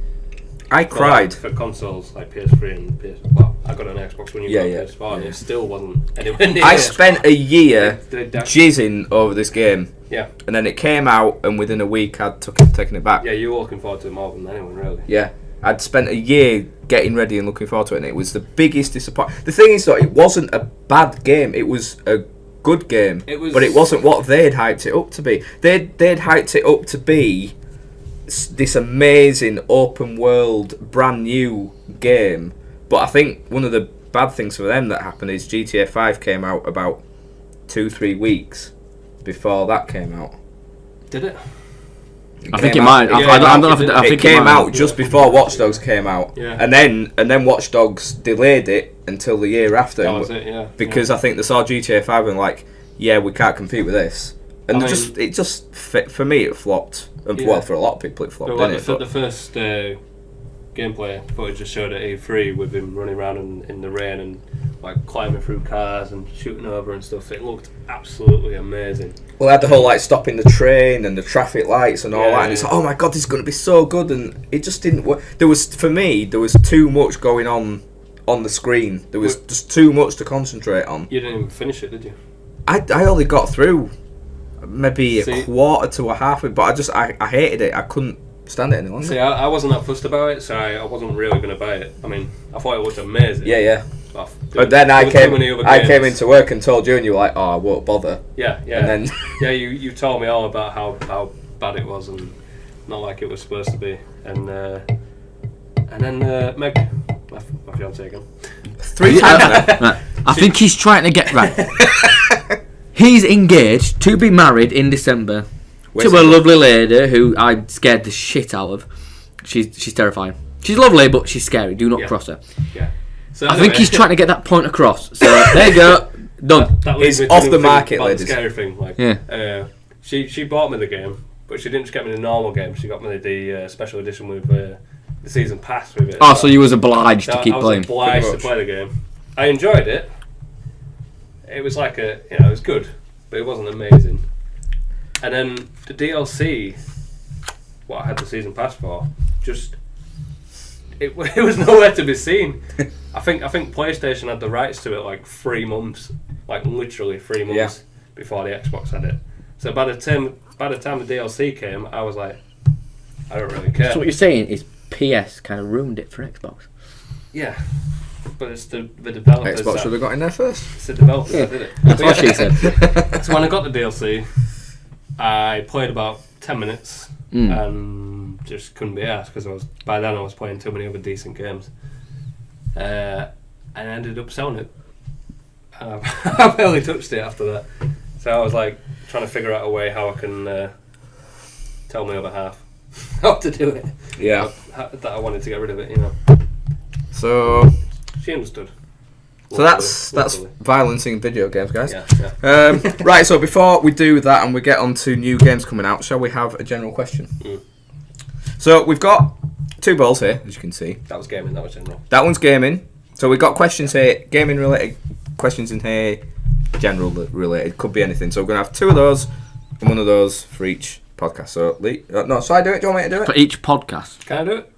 I cried. For consoles like PS3 and PS4. Well, I got an Xbox when you got a PS4 and it still wasn't anywhere near. I spent a year jizzing over this game. Yeah. And then it came out, and within a week I'd taken it back. Yeah, you were looking forward to it more than anyone, really. Yeah. I'd spent a year getting ready and looking forward to it, and it was the biggest disappointment. The thing is, though, it wasn't a bad game. It was a good game. But it wasn't what they'd hyped it up to be. They'd hyped it up to be this amazing open world, brand new game. But I think one of the bad things for them that happened is GTA 5 came out about 2-3 weeks before that came out. Did it? I think it might. I think it came out just before Watch Dogs came out, yeah. and then Watch Dogs delayed it until the year after. That was it, yeah. Because I think they saw GTA 5 and like, yeah, we can't compete with this, and it just for me it flopped. Well, for a lot of people it flopped. The first gameplay footage just showed at E3 with him running around in the rain and like climbing through cars and shooting over and stuff. It looked absolutely amazing. Well, they had the whole like stopping the train and the traffic lights and all that, and it's like, oh my god, this is going to be so good, and it just didn't work. There was too much going on the screen. There was just too much to concentrate on. You didn't even finish it, did you? I only got through maybe a quarter to a half, but I hated it. I couldn't stand it any longer. See, I wasn't that fussed about it, so I wasn't really going to buy it. I mean, I thought it looked amazing. Yeah. But then I came into work and told you, and you were like, "Oh, I won't bother." Yeah. And then you told me all about how bad it was and not like it was supposed to be. And then Meg, my fiance again, 3 times now. I think he's trying to get right. He's engaged to be married in December to a lovely lady who I scared the shit out of. She's terrifying. She's lovely, but she's scary. Do not cross her. Yeah. So I anyway, think he's trying to get that point across. So there you go. Done. that leads It's me to off another the thing market, about the ladies. scary thing, like, Yeah. she bought me the game, but she didn't just get me the normal game. She got me the special edition with the season pass with it. Oh, so you was obliged So to keep I was playing. obliged to Pretty play the game. I enjoyed it. It was like it was good, but it wasn't amazing. And then the DLC, what I had the season pass for, just it was nowhere to be seen. I think PlayStation had the rights to it like 3 months, like literally 3 months before the Xbox had it. So by the time the DLC came, I was like, I don't really care. So what you're saying is PS kind of ruined it for Xbox. Yeah, but it's the developers. Xbox should have got in there first. It's the developers that did it. That's what she said. So when I got the DLC, I played about 10 minutes and just couldn't be asked because by then I was playing too many other decent games. And I ended up selling it. I barely touched it after that. So I was like trying to figure out a way how I can tell my other half how to do it. Yeah. That I wanted to get rid of it, So She understood. that's Luckily. violence in video games, guys. Yeah. Right, so before we do that and we get on to new games coming out, shall we have a general question? So we've got 2 balls here, as you can see. That was gaming, that was general. That one's gaming. So we've got questions here, gaming related questions in here, general related, could be anything. So we're going to have 2 of those and 1 of those for each podcast. So, Lee, no, so I do it? Do you want me to do it? For each podcast. Can I do it?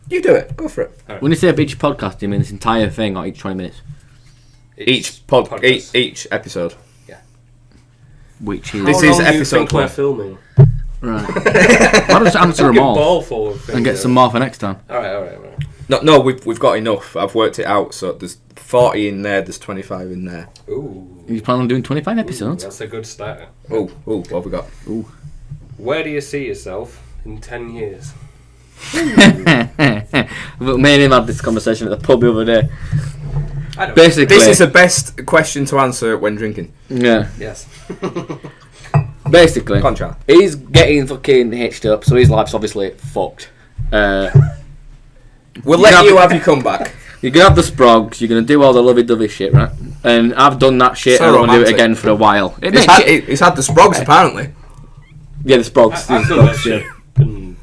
You do it. Go for it. Right. When you say each podcast, do you mean this entire thing or each 20 minutes? Each podcast. each episode. Which is... This How is long do you episode think we're 1. filming? Right. Why don't you answer them Fucking all ball full of things, and get some more for next time? Alright. No, we've got enough. I've worked it out. So there's 40 in there. There's 25 in there. Ooh. You plan on doing 25 episodes? That's a good start. Oh, what have we got? Where do you see yourself in 10 years? But me and him had this conversation at the pub the other day. I don't Basically, This is the best question to answer when drinking. yeah. Yes. Basically, Come on, Charlie. he's getting fucking hitched up, so his life's obviously fucked. We'll You let have- you have your comeback. You're gonna have the sprogs. You're gonna do all the lovey-dovey shit, right? And I've done that shit. So and I want to do it romantic. again for a while. He's had the sprogs apparently. Yeah, the sprogs. I've the done that sprogs, shit yeah. and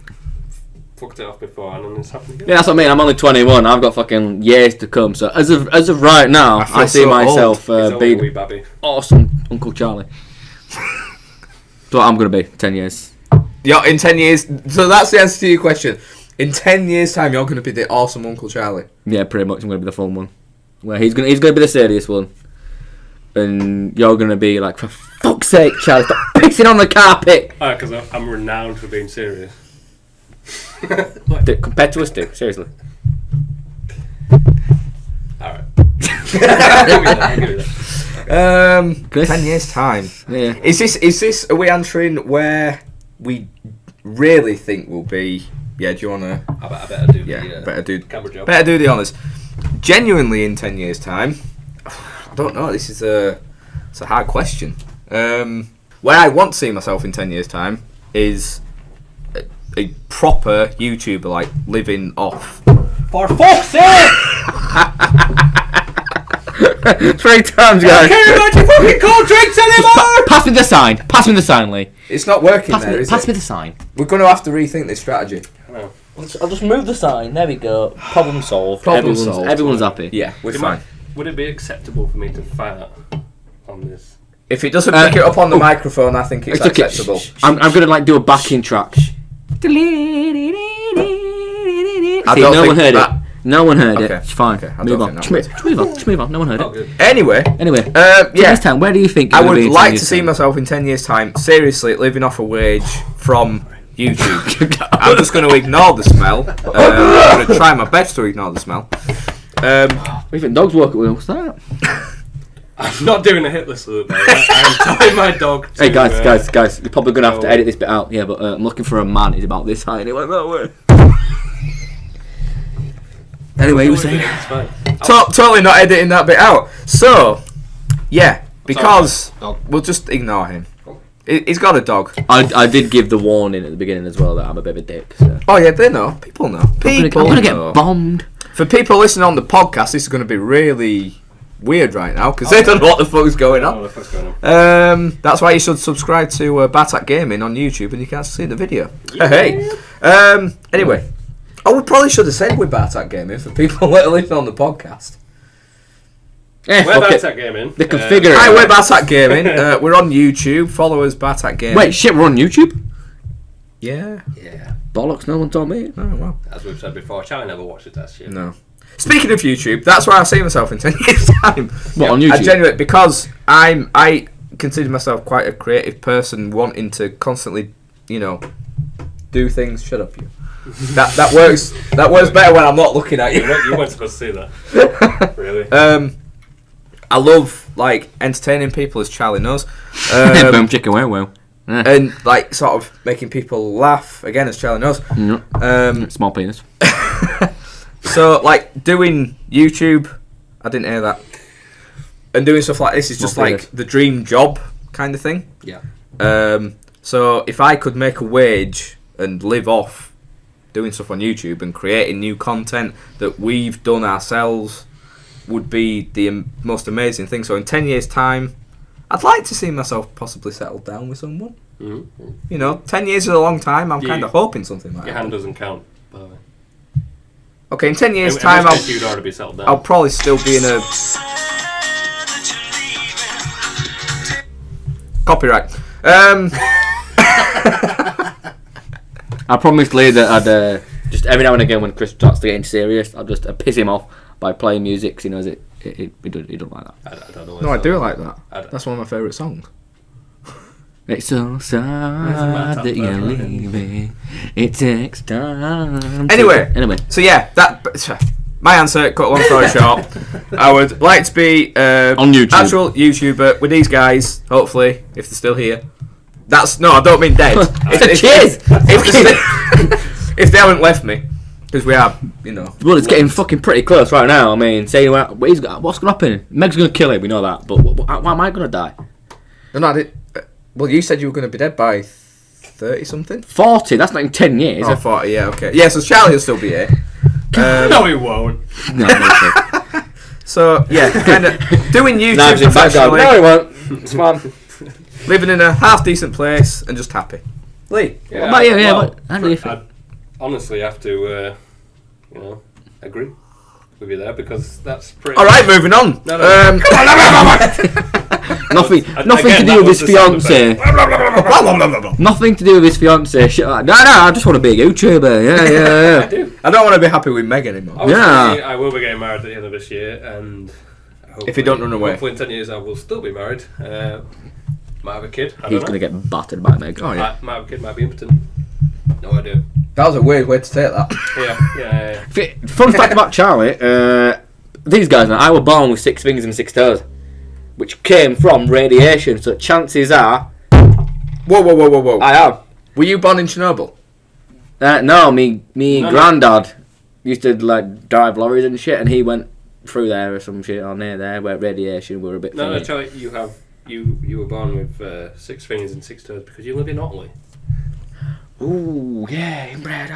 fucked it off before and then it's happened again. Yeah, that's what I mean. I'm only 21. I've got fucking years to come. So as of right now, I feel I see so myself He's only a being wee babby. awesome Uncle Charlie. That's what I'm gonna be. 10 years. Yeah, in 10 years. So that's the answer to your question. In 10 years' time, you're going to be the awesome Uncle Charlie. Yeah, pretty much. I'm gonna be the fun one. Where he's gonna be the serious one, and you're gonna be like, for fuck's sake, Charlie, stop pissing on the carpet. Because I'm renowned for being serious. Compared to a stick, seriously. Alright. I'll give you that. Chris? 10 years' time. Yeah. Is this, are we answering where we really think we'll be? Yeah, do you want to? I better do Yeah, the camera job. better do the honours. Genuinely, in 10 years' time, I don't know. It's a hard question. Where I want to see myself in 10 years' time is a proper YouTuber, like living off. For fuck's sake! 3 times, guys. Can't imagine fucking cold drinks anymore! Pass me the sign. Pass me the sign, Lee. It's not working there, is Pass it? me the sign. We're going to have to rethink this strategy. I'll just move the sign. There we go. Problem solved. Problem solved. Everyone's happy. Yeah, we're fine. Would it be acceptable for me to fart on this? If it doesn't pick it up on the microphone, I think it's okay. acceptable. I'm gonna like do a backing track. I See, don't no think one heard that- it. No one heard it. Okay. It's fine. Okay, I Move don't on. think that Just move on. No one heard Oh, it. good. Anyway, Anyway, yeah, this time, where do you think? I you're gonna be would in 10 like years' to see time? myself in 10 years' time, seriously, living off a wage from YouTube. I'm just going to ignore the smell. I'm going to try my best to ignore the smell. What do you think dogs work at? What's that? I'm not doing a Hitler salute, mate. I'm telling my dog to... Hey guys, you're probably gonna have to no. edit this bit out. Yeah, but I'm looking for a man. He's about this high. And he went that way. Anyway, you were saying. It's fine. Totally not editing that bit out. So, yeah, because Dog. we'll just ignore him. He's got a dog. I did give the warning at the beginning as well that I'm a bit of a dick. So. Oh yeah, they know. People know. I'm People gonna get know. bombed. For people listening on the podcast, this is going to be really weird right now because they don't know what the fuck is going on. That's why you should subscribe to BarChat Gaming on YouTube and you can see the video. Yeah. Hey. Anyway, we probably should have said we're BarChat Gaming for people listening on the podcast. We're BarChat Gaming. They can figure it out. Hi, we're BarChat Gaming. We're on YouTube. Follow us, BarChat Gaming. Wait, shit, we're on YouTube? Yeah. Bollocks, no one told me. Oh, well. As we've said before, Charlie never watches that shit. No. Speaking of YouTube, that's where I see myself in 10 years' time. What, on YouTube? I genuinely, because I consider myself quite a creative person, wanting to constantly, do things. Shut up, you. That works. That works better when I'm not looking at you. You weren't supposed to see that. Really? I love entertaining people, as Charlie knows. Boom, chicken, wow. And sort of making people laugh, again, as Charlie knows. Small penis. So doing YouTube, I didn't hear that. And doing stuff like this is just the dream job kind of thing. Yeah. So if I could make a wage and live off doing stuff on YouTube and creating new content that we've done ourselves, would be the most amazing thing. So in 10 years' time, I'd like to see myself possibly settled down with someone. Mm-hmm. 10 years is a long time. I'm kind of hoping something like that. Your hand doesn't count, by the way. Okay, in 10 years' time, you'd already be settled down. I'll probably still be in a... Copyright. I promised Lee that I'd just every now and again when Chris starts to get serious, I'll just piss him off by playing music, because he knows he don't like that. I don't know. No, I do like that. That's one of my favourite songs. It's so sad that you're leaving. It takes time. Anyway, so yeah, my answer. Cut a long story short, I would like to be on YouTube, actual YouTuber with these guys. Hopefully, if they're still here. I don't mean dead. If they haven't left me, because we are, Well, it's getting fucking pretty close right now. I mean, what's going to happen? Meg's going to kill him. We know that. But why am I going to die? No, I did. Well, you said you were going to be dead by 30 something. 40. That's not in 10 years. Oh, 40. Yeah. Okay. Yeah. So Charlie will still be here. No, he won't. No. So yeah, kind of doing YouTube professionally. No, he won't. It's fine. Living in a half decent place and just happy. Lee. Yeah, what about you? How do you think? I honestly have to, agree with you there, because that's pretty. All right, moving on. No. Nothing to do with his fiance. Nothing to do with his fiance. Shit like, no, I just want to be a YouTuber. Yeah. I do. I don't want to be happy with Meg anymore. I will be getting married at the end of this year, and if you don't run away, hopefully in 10 years I will still be married. Might have a kid. He's going to get battered by Meg. Oh yeah. Might have a kid. Might be impotent. No idea. That was a weird way to take that. Yeah. Fun fact about Charlie. These guys now, I was born with 6 fingers and 6 toes, which came from radiation. So chances are, Whoa! I am. Were you born in Chernobyl? No, me granddad used to drive lorries and shit, and he went through there or some shit or near there where radiation were a bit. No, Charlie, you were born with 6 fingers and 6 toes because you live in Otley. Ooh, yeah, inbred.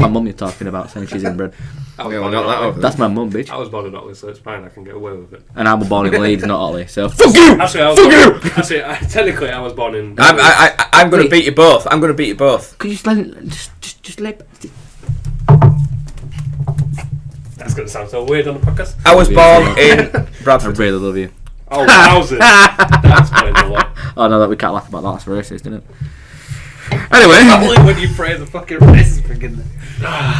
My mum you're talking about, saying she's inbred. That's my mum, bitch. I was born in Otley, so it's fine. I can get away with it. And I was born in Leeds, not Otley. So fuck you. Actually, technically, I was born in. I'm going to beat you both. I'm going to beat you both. Could you just let? That's going to sound so weird on the podcast. I was born in Bradford. I really love you. Oh, wowzers. That's playing a lot. Oh no, that we can't laugh about that. That's racist, isn't it? Anyway, I believe when you phrase the fucking racist freaking.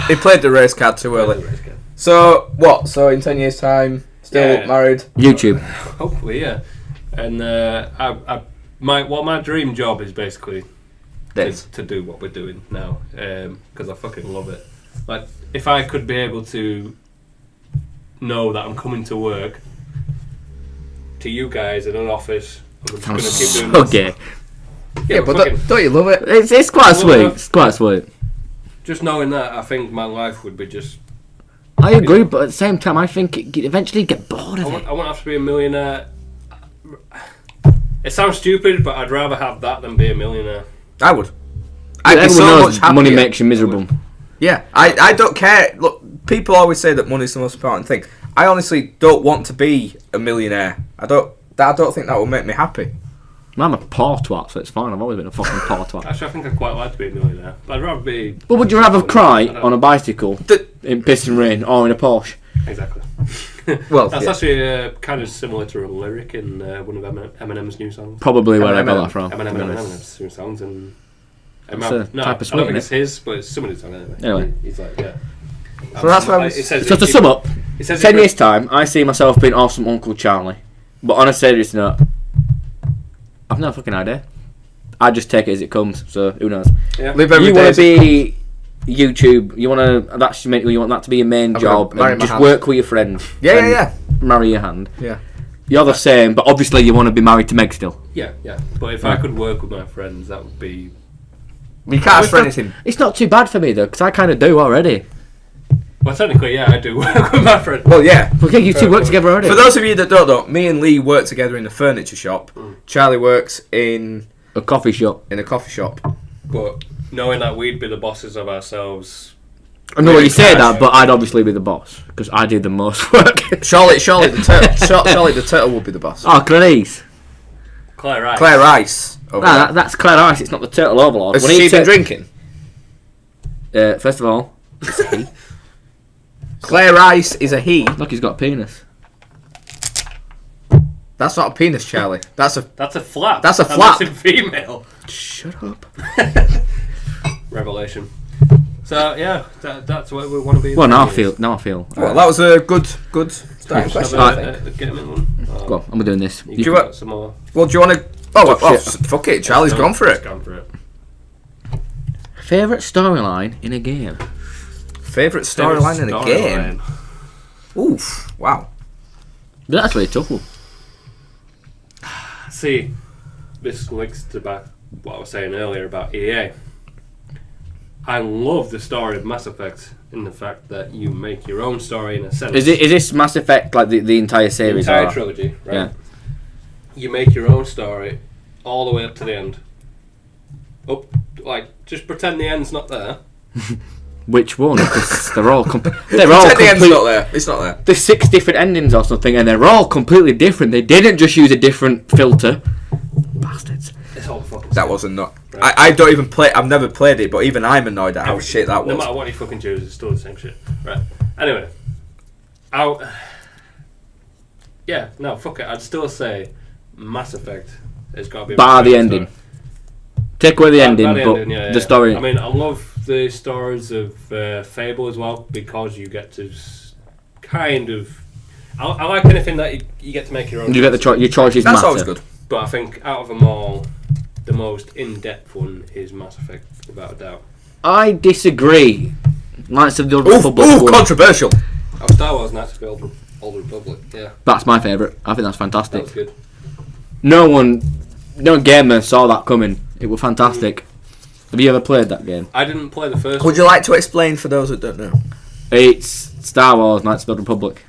He played the race card too early. So what? So in 10 years' time, still married? YouTube. Hopefully, yeah. And my dream job is basically to do what we're doing now, because I fucking love it. Like, if I could be able to know that I'm coming to work to you guys in an office, I'm just going to keep doing this. Okay. Yeah, but don't you love it? It's quite sweet. It's quite sweet. Just knowing that, I think my life would be just. I agree, but at the same time, I think it eventually get bored of it. I won't have to be a millionaire. It sounds stupid, but I'd rather have that than be a millionaire. I would. Everyone knows money makes you miserable. Yeah, I don't care. Look, people always say that money's the most important thing. I honestly don't want to be a millionaire. I don't think that will make me happy. I'm a poor twat, so it's fine. I've always been a fucking poor twat. Actually, I think I'd quite like to be a millionaire. But I'd rather be... But would you rather cry on a bicycle in piss and rain or in a Porsche? Exactly. Well, that's actually kind of similar to a lyric in one of Eminem's new songs. Probably where I got that from. Eminem's new songs. And it's a type of I don't think sweet, it's his, but it's somebody's song anyway. Anyway. He's like, yeah. So that's why So to sum up, 10 years' time, I see myself being awesome Uncle Charlie. But on a serious note, I've no fucking idea. I just take it as it comes, so who knows? Yeah. Live every You day want to be YouTube, you want that to be your main job, and just work with your friends. Yeah. Marry your hand. Yeah. You're the same, but obviously you want to be married to Meg still. Yeah. But if I could work with my friends, that would be... You can't ask for anything. It's not too bad for me though, because I kind of do already. Well, technically, yeah, I do work with my friends. Well, yeah. Okay, you two work together already. For those of you that don't know, me and Lee work together in a furniture shop. Charlie works in a coffee shop. In a coffee shop. But knowing that we'd be the bosses of ourselves... I know you say that, but I'd obviously be the boss, because I do the most work. Charlotte the turtle would be the boss. Oh, Clarice. Claire Rice. Claire Rice. That's Claire Rice, it's not the turtle overlord. Has she been drinking? First of all, it's a he. Claire Rice is a he. Look, he's got a penis. That's not a penis, Charlie. That's a flap. That's a flap. That's a female. Shut up. Revelation. So yeah, that's what we want to be. Well, now I feel. Well, that was a good starting question. Go on, I'm doing this. Do you want some more? Well, do you want to? Oh, fuck it. Charlie's gone for it. Favourite storyline in a game. Favourite storyline in a game. Oof! Wow. That's actually a tough one. See, this links to back what I was saying earlier about EA. I love the story of Mass Effect in the fact that you make your own story in a sense. Is this Mass Effect like the entire series? The entire trilogy, right? Yeah. You make your own story all the way up to the end. Just pretend the end's not there. Which one? Because they're all the end's not there. It's not there. There's 6 different endings or something, and they're all completely different. They didn't just use a different filter. Bastards. It's all fucking. That wasn't not. Right. I don't even play. I've never played it, but even I'm annoyed at how shit that was. No matter what you fucking choose, it's still the same shit. Right. Anyway, yeah. No, fuck it. I'd still say Mass Effect has got to be. Bar the ending. Take away the ending, but ending, the story. I mean, I love the stories of Fable as well because you get to kind of. I like anything that you get to make your own. You get the your choices. That's matter. always good. But I think out of them all, the most in-depth one is Mass Effect, without a doubt. I disagree. Knights of the Old Republic. Ooh, controversial. Oh, Star Wars Knights of the Old Republic. Yeah. That's my favourite. I think that's fantastic. That was good. No gamer saw that coming. It was fantastic. Have you ever played that game? I didn't play the first one. Would you like to explain for those that don't know? It's Star Wars Knights of the Republic.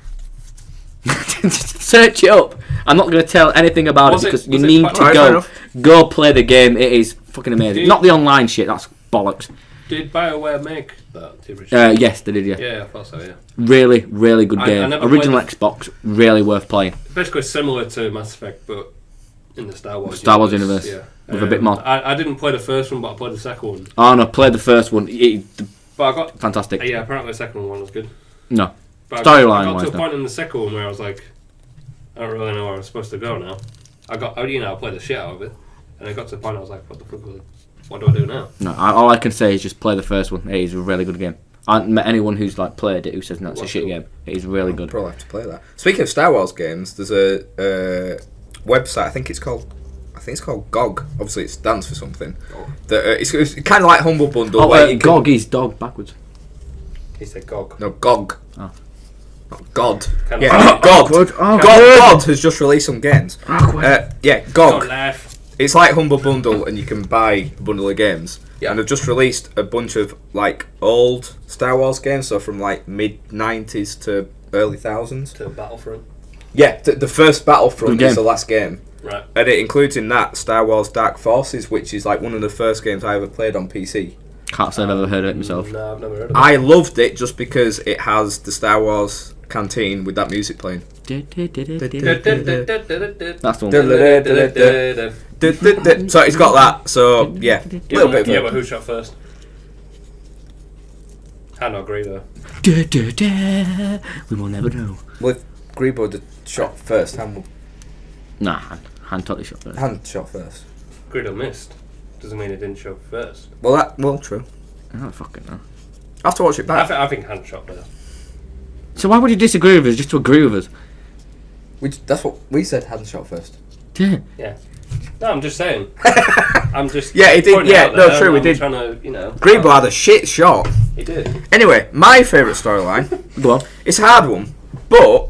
Search it up. I'm not going to tell anything about it because you need to go play the game. It is fucking amazing. Not the online shit, that's bollocks. Did BioWare make that originally? Yes, they did, yeah. Yeah, I thought so, yeah. Really, really good game. Original Xbox, really worth playing. Basically similar to Mass Effect, but in the Star Wars universe. Yeah. With a bit more. I didn't play the first one, but I played the second one. Oh no, played the first one. But I got fantastic. Yeah, apparently the second one was good. No. Storyline wise, I got to a point in the second one where I was like, I don't really know where I'm supposed to go now. I played the shit out of it, and I got to the point I was like, what the fuck? What do I do now? No, all I can say is just play the first one. It is a really good game. I haven't met anyone who's played it who says no, it's a shit game. It is really good. I'll probably have to play that. Speaking of Star Wars games, there's a website. I think it's called GOG. Obviously, it stands for something. It's kind of like Humble Bundle. GOG is dog backwards. He said GOG. No, GOG. Oh. Not God. God. God has just released some games. Yeah, GOG. Don't laugh. It's like Humble Bundle, and you can buy a bundle of games. Yeah. And they've just released a bunch of old Star Wars games, so from mid 90s to early thousands. To Battlefront. Yeah, the first Battlefront is the last game. Right. And it includes in that Star Wars Dark Forces, which is one of the first games I ever played on PC. Can't say I've ever heard of it myself. No, I've never heard of it. I loved it just because it has the Star Wars canteen with that music playing. That's the one. So it's got that. So yeah, a little bit of Yeah, it. but who shot first? Han or Greedo? We will never know. Well, if Grebo had shot first, Nah, Han totally shot first. Han shot first. Greedo missed. Doesn't mean he didn't shoot first. Well, true. I don't fucking know. I have to watch it back. I think Han shot first. So why would you disagree with us just to agree with us? That's what we said. Han shot first. Yeah. Yeah. No, I'm just saying. I'm just. Yeah, he did. pointing Yeah, out no, there, true. We I'm did. Trying to, you know. Grebo had a shit shot. He did. Anyway, my favourite storyline. Go on. It's a hard one, but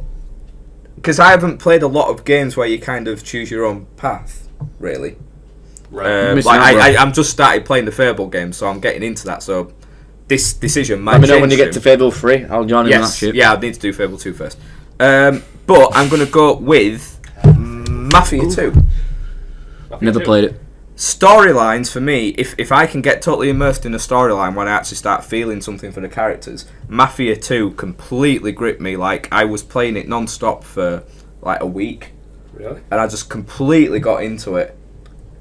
because I haven't played a lot of games where you kind of choose your own path, really. Right. Missing out, bro. I'm just started playing the Fable game, so I'm getting into that. So this decision might Let me know when change you get to soon. Fable 3. I'll join in on that Yes, shit. yeah, I need to do Fable 2 first. But I'm going to go with Mafia 2. Never played it. Storylines for me, if I can get totally immersed in a storyline when I actually start feeling something for the characters, Mafia 2 completely gripped me. Like, I was playing it non-stop for like a week, Really? and I just completely got into it.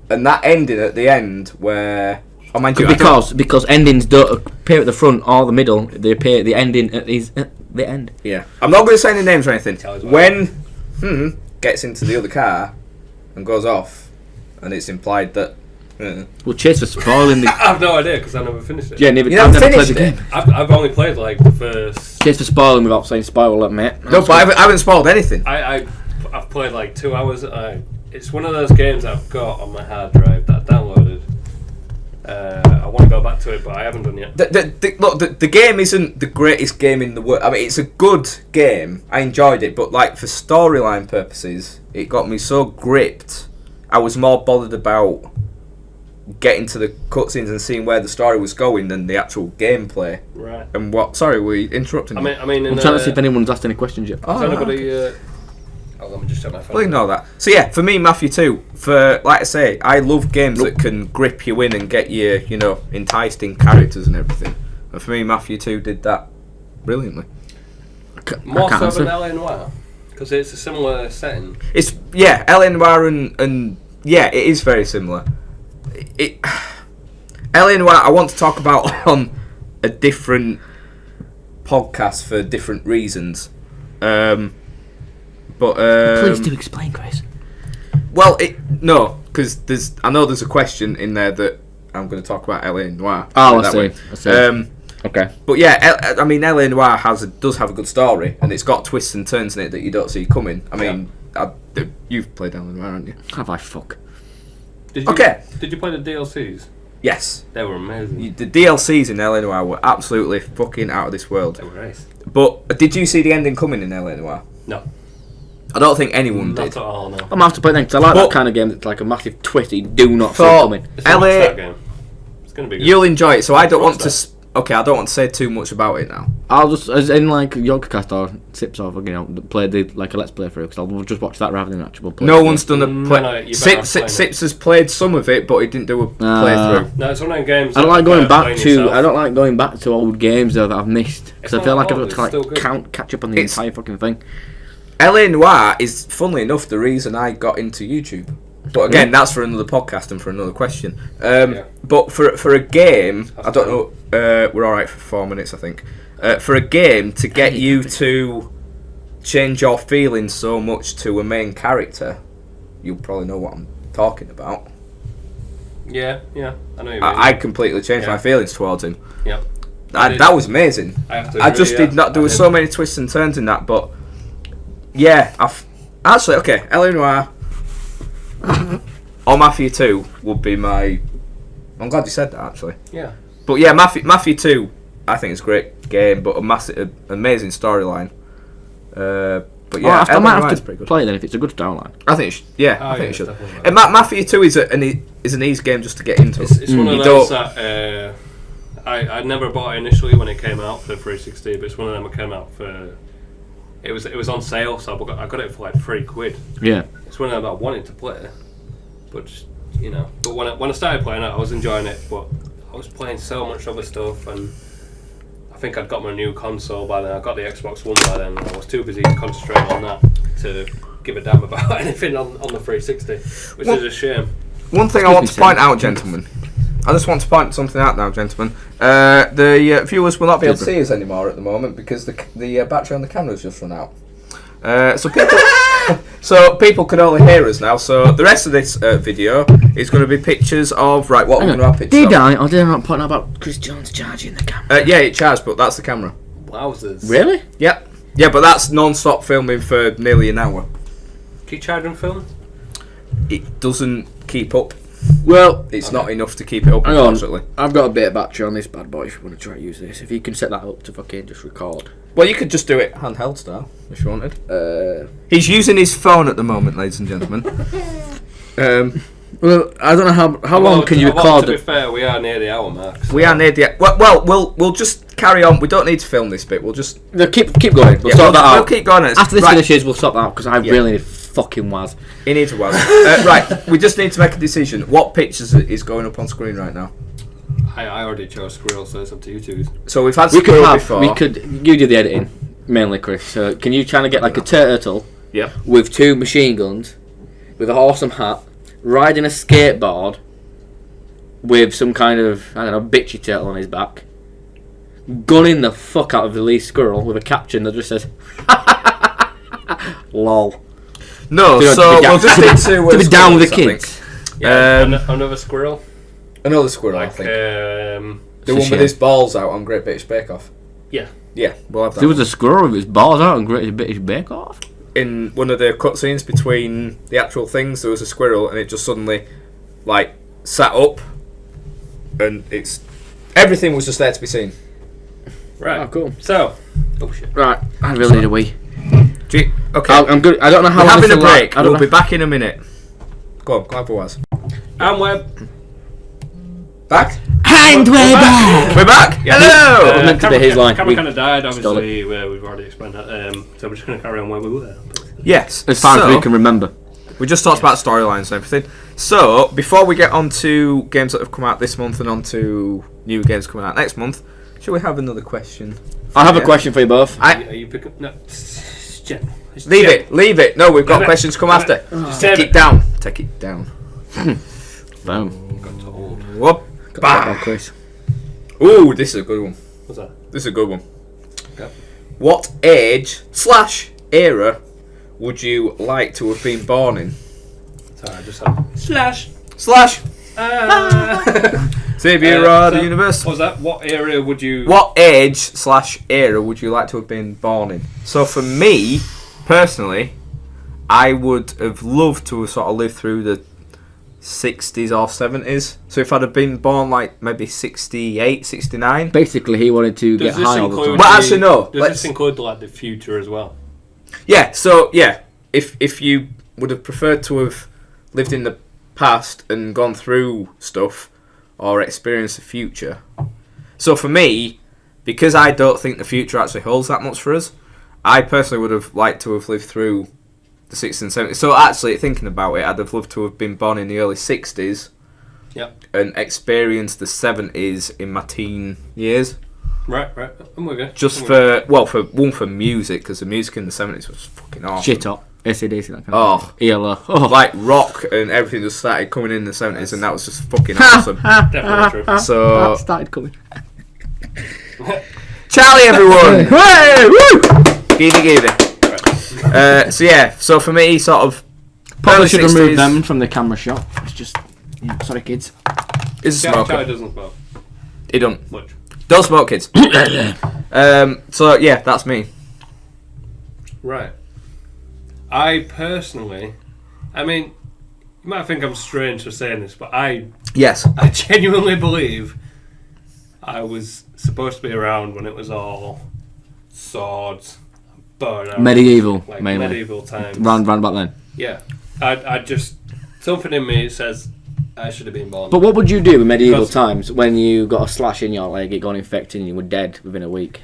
And that ending at the end where... Oh, mind you, Because endings don't appear at the front or the middle. They appear at the ending at the end. Yeah. I'm not going to say any names or anything. Tell us what When gets into the other car and goes off, and it's implied that... Well, cheers for spoiling the... I have no idea because I never finished it. Yeah, You I've never never played finished the it? game. I've only played like the first. Cheers for spoiling without saying spoiler, mate. No, but I haven't spoiled anything. I've played like 2 hours. It's one of those games I've got on my hard drive that I downloaded. I want to go back to it, but I haven't done yet. The game isn't the greatest game in the world. I mean, it's a good game. I enjoyed it, but like for storyline purposes, it got me so gripped. I was more bothered about getting to the cutscenes and seeing where the story was going than the actual gameplay. Right. And what? Sorry, were you interrupting? I mean, I'm trying to see if anyone's asked any questions yet. Has anybody? okay. Let me just check my phone. Well, ignore that. So yeah, for me, Mafia 2. For like I say, I love games that can grip you in and get you, enticed in characters and everything. And for me, Mafia 2 did that brilliantly. More so answer. than LA Noire, because it's a similar setting. It's LA Noire and yeah, it is very similar. LA Noire, I want to talk about on a different podcast for different reasons. Please do explain, Chris. Well, no, because I know there's a question in there that I'm going to talk about LA Noire. Oh, that I see. Okay. But yeah, I mean, LA Noire does have a good story, and it's got twists and turns in it that you don't see coming. I mean, you've played LA Noire, haven't you? Have I fuck? Did you play the DLCs? Yes. They were amazing. The DLCs in LA Noire were absolutely fucking out of this world. They were nice. But did you see the ending coming in LA Noire? No. I don't think anyone Not did. at all, no. I'm gonna have to play it then because I like But- that kind of game that's like a massive twist you do not see For coming. It's a LA, Rockstar game. It's going to be good. you'll enjoy it. So I don't want to. Rockstar. I don't want to say too much about it now. I'll just, as in like Yoggcast or Sips or play like a let's play through because I'll just watch that rather than actual play. No one's done a play. No, you better not play Sips has played some of it, but he didn't do a playthrough. No, it's one of them games. I don't that like going you back play to. yourself. I don't like going back to old games though that I've missed because I It's feel not like I've old, got to it's still like good. catch up on the It's- entire fucking thing. LA Noire is, funnily enough, the reason I got into YouTube. But again, that's for another podcast and for another question. But for a game, I don't know. We're all right for 4 minutes, I think. For a game to get you to change your feelings so much to a main character, you'll probably know what I'm talking about. Yeah, I know what you mean. I completely changed my Yeah. feelings towards him. Yep. That was amazing. I have to I agree, just yeah. did not. There were so many twists and turns in that, but yeah, actually okay. LA Noire or Mafia 2 would be my. I'm glad you said that actually. Yeah. But yeah, Mafia 2, I think it's a great game, but a massive, amazing storyline. But yeah, I might LA Noire is have pretty to good. play it then if it's a good storyline. I think, I Oh, think yeah, it should. definitely. And Mafia 2 is an easy game just to get into. It's one of You those don't- that I never bought it initially when it came out for 360, but it's one of them that came out for. It was on sale, so I got it for like £3. Yeah. It's one of them that I wanted to play, but just, But when I started playing it, I was enjoying it, but I was playing so much other stuff, and I think I'd got my new console by then. I got the Xbox One by then, and I was too busy concentrating on that to give a damn about anything on the 360, which is a shame. One thing I want to point out, gentlemen. I just want to point something out now, gentlemen. The viewers will not be able to see us anymore at the moment because the battery on the camera's just run out. So people can only hear us now. So the rest of this video is going to be pictures of what we're going to have pictures. Did I? Or did I not point out about Chris Jones charging the camera? Yeah, it charged, but that's the camera. Wowzers! Really? Yep. Yeah, but that's non-stop filming for nearly an hour. Keep charging film. It doesn't keep up. Well, It's not enough to keep it up, hang on. unfortunately. I've got a bit of battery on this bad boy if you want to try to use this. If you can set that up to fucking just record. Well, you could just do it handheld style if you wanted. Uh, He's using his phone at the moment, ladies and gentlemen. Well, I don't know how long can you record To be it? fair, we are near the hour mark. So. We are near the... We'll just carry on. We don't need to film this bit. We'll just... No, keep going. We'll Yeah, sort that we'll out. keep going. After this finishes, we'll stop that out because I really need fucking was. He needs a while. Right, we just need to make a decision. What pictures is going up on screen right now? I already chose Squirrel, so it's up to you two. So we've had We could Squirrel have. before. We could. You do the editing mainly, Chris. So can you try and get like a turtle Yeah. with 2 machine guns, with an awesome hat, riding a skateboard, with some kind of bitchy turtle on his back, gunning the fuck out of the lead squirrel with a caption that just says "lol." No, To so be we'll just need to be down with the squirrels, I kids. Yeah, another squirrel. think. Another squirrel, I Like, think. It's The a one with shame. his balls out on Great British Bake Off. Yeah. Yeah, we'll have that. There was a squirrel with his balls out and Great British Bake Off. In one of the cutscenes between the actual things, there was a squirrel, and it just suddenly, sat up, and everything was just there to be seen. Right. Oh, cool. So. Oh shit. Right, I really need a wee. Okay, I'm good. I don't know how we're long having a this will break. last. I don't We'll know. be back in a minute. Go on, for Waz. And we're Back? And we're back. We're back! Hello! meant to be his line. Camera We kind of died, stole obviously. We've already explained that. So we're just going to carry on where we were. Yes, As far as so, we can remember. we just talked about storylines and everything. So, before we get on to games that have come out this month and on to new games coming out next month, shall we have another question? I have a Yeah. question for you both. Are you picking? No. It's general. It's Leave general. it. No, we've got Damn it. questions to come Damn after. it. Just Take damn it down. Take it down. Boom. Got to hold. Whoop. Bah. Bah. Chris. Ooh, this is a good one. What's that? This is a good one. Okay. What age/era would you like to have been born in? Sorry, I just had slash. Slash Uh, Xavier so- the universe. What was that? What area would you? What age/era would you like to have been born in? So for me, personally, I would have loved to have sort of lived through the 60s or 70s. So if I'd have been born maybe 68, 69. Basically, he wanted to Does get this high all the include? time. Well, actually, no. Does Let's- this include the future as well? Yeah, so yeah, if you would have preferred to have lived in the past and gone through stuff or experienced the future. So for me, because I don't think the future actually holds that much for us, I personally would have liked to have lived through the 60s and 70s. So actually, thinking about it, I'd have loved to have been born in the early 60s. Yep. And experienced the 70s in my teen years. Right. I'm with you. Just I'm with for music, because the music in the 70s was fucking awesome. Shit up. AC/DC, that kind Oh. of ELO. Oh. Like rock and everything just started coming in the 70s, and that was just fucking awesome. you. Definitely true. So, That started coming. Charlie, everyone! Hey! Woo! Giddy. So yeah, so for me, sort of Probably early should remove 60s them from the camera shot. It's just, sorry, kids. is a Charlie smoker. doesn't smoke He don't. much. Don't smoke, kids. So yeah, that's me. Right. I personally, I mean, you might think I'm strange for saying this, but I Yes. genuinely believe I was supposed to be around when it was all swords, bow and arrow, Medieval, like mainly. medieval times. Round about then. Yeah, I just something in me says I should have been born. But what would you do in medieval Because- times when you got a slash in your leg, it got infected, and you were dead within a week?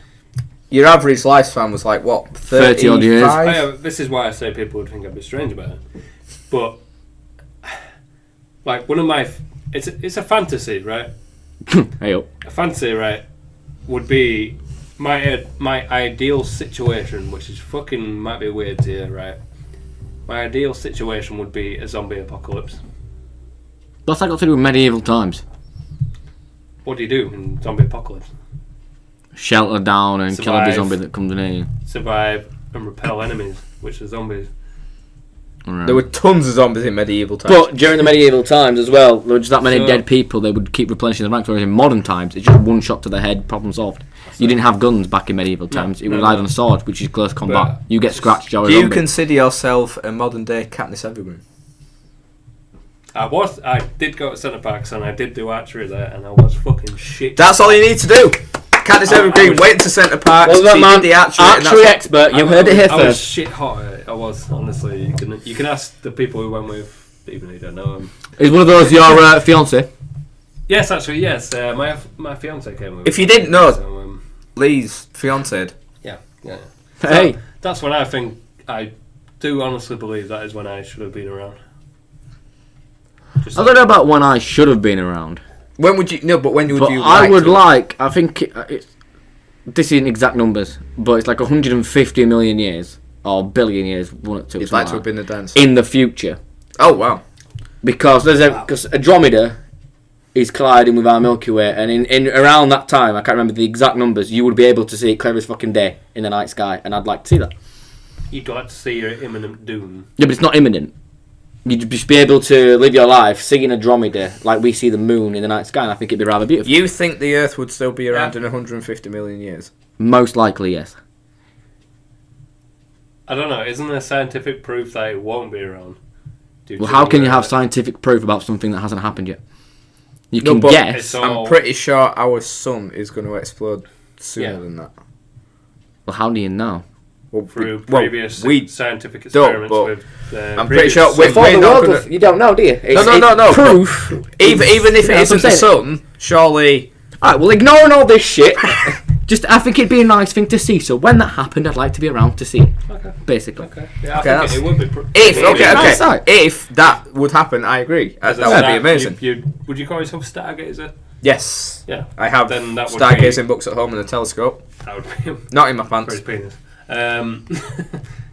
Your average lifespan was like what? 30 odd years. 35? This is why I say people would think I'd be strange about it. But like one of my, it's a fantasy, right? Hey up. A fantasy, right, would be my ideal situation, which is fucking might be weird to you, right? My ideal situation would be a zombie apocalypse. What's that got to do with medieval times? What do you do in zombie apocalypse? Shelter down and kill every Survive. zombie that comes near you. Survive and repel enemies, which are zombies. Right. There were tons of zombies in medieval times. But during the medieval times as well, there were just that many So- dead people, they would keep replenishing the ranks, whereas in modern times, it's just one shot to the head, problem solved. You didn't have guns back in medieval times, it relied on a sword, which is close combat. But You get scratched, you're a Do you zombie. consider yourself a modern day Katniss Everdeen? I did go to Centre Parks and I did do archery there, and I was fucking shit. That's all you need to do. Katniss Everdeen went to Centre Parks. Well, that she man, did the archery, and archery that's expert, you heard it here I was first. shit hot at it. I was, honestly. You can ask the people who went with, even though you don't know them. Is one of those your fiancé? Yes, actually, yes. My fiance came with. If you didn't know, So, Lee's fiancée. yeah. Hey. That's when I think I do honestly believe that is when I should have been around. Just I don't know about when I should have been around. When would you? No, but when would But you? I would to? like, I think it's, this isn't exact numbers, but it's like 150 million years, or billion years, one or two. You'd something like to like have been the dancer. in the future. Oh wow! Because because Andromeda is colliding with our Milky Way, and in around that time, I can't remember the exact numbers, you would be able to see it clear as fucking day in the night sky, and I'd like to see that. You'd like to see your imminent doom. Yeah, but it's not imminent. You'd just be able to live your life seeing Andromeda like we see the moon in the night sky, and I think it'd be rather beautiful. You think the Earth would still be around Yeah. in 150 million years? Most likely, yes. I don't know. Isn't there scientific proof that it won't be around? Well, how can you have scientific proof about something that hasn't happened yet? You No, can but guess. It's all- I'm pretty sure our sun is going to explode sooner Yeah. than that. Well, how do you know? Well, through well, previous we scientific don't, experiments but with. I'm pretty sure previous we're sun- not gonna- You don't know, do you? No. Proof. even if it That's what isn't I'm the saying. sun, surely. Alright, well, ignoring all this shit, just I think it'd be a nice thing to see. So when that happened, I'd like to be around to see it. Okay. Basically. Okay. Yeah, Okay, I think it would be. If it'd be okay, nice, right? if that would happen, I agree. That would be amazing. Would you call yourself a stargazer? Yes, Yeah. I have Then that would stargazing books at home and a telescope. That would be Not in my for his pants. penis.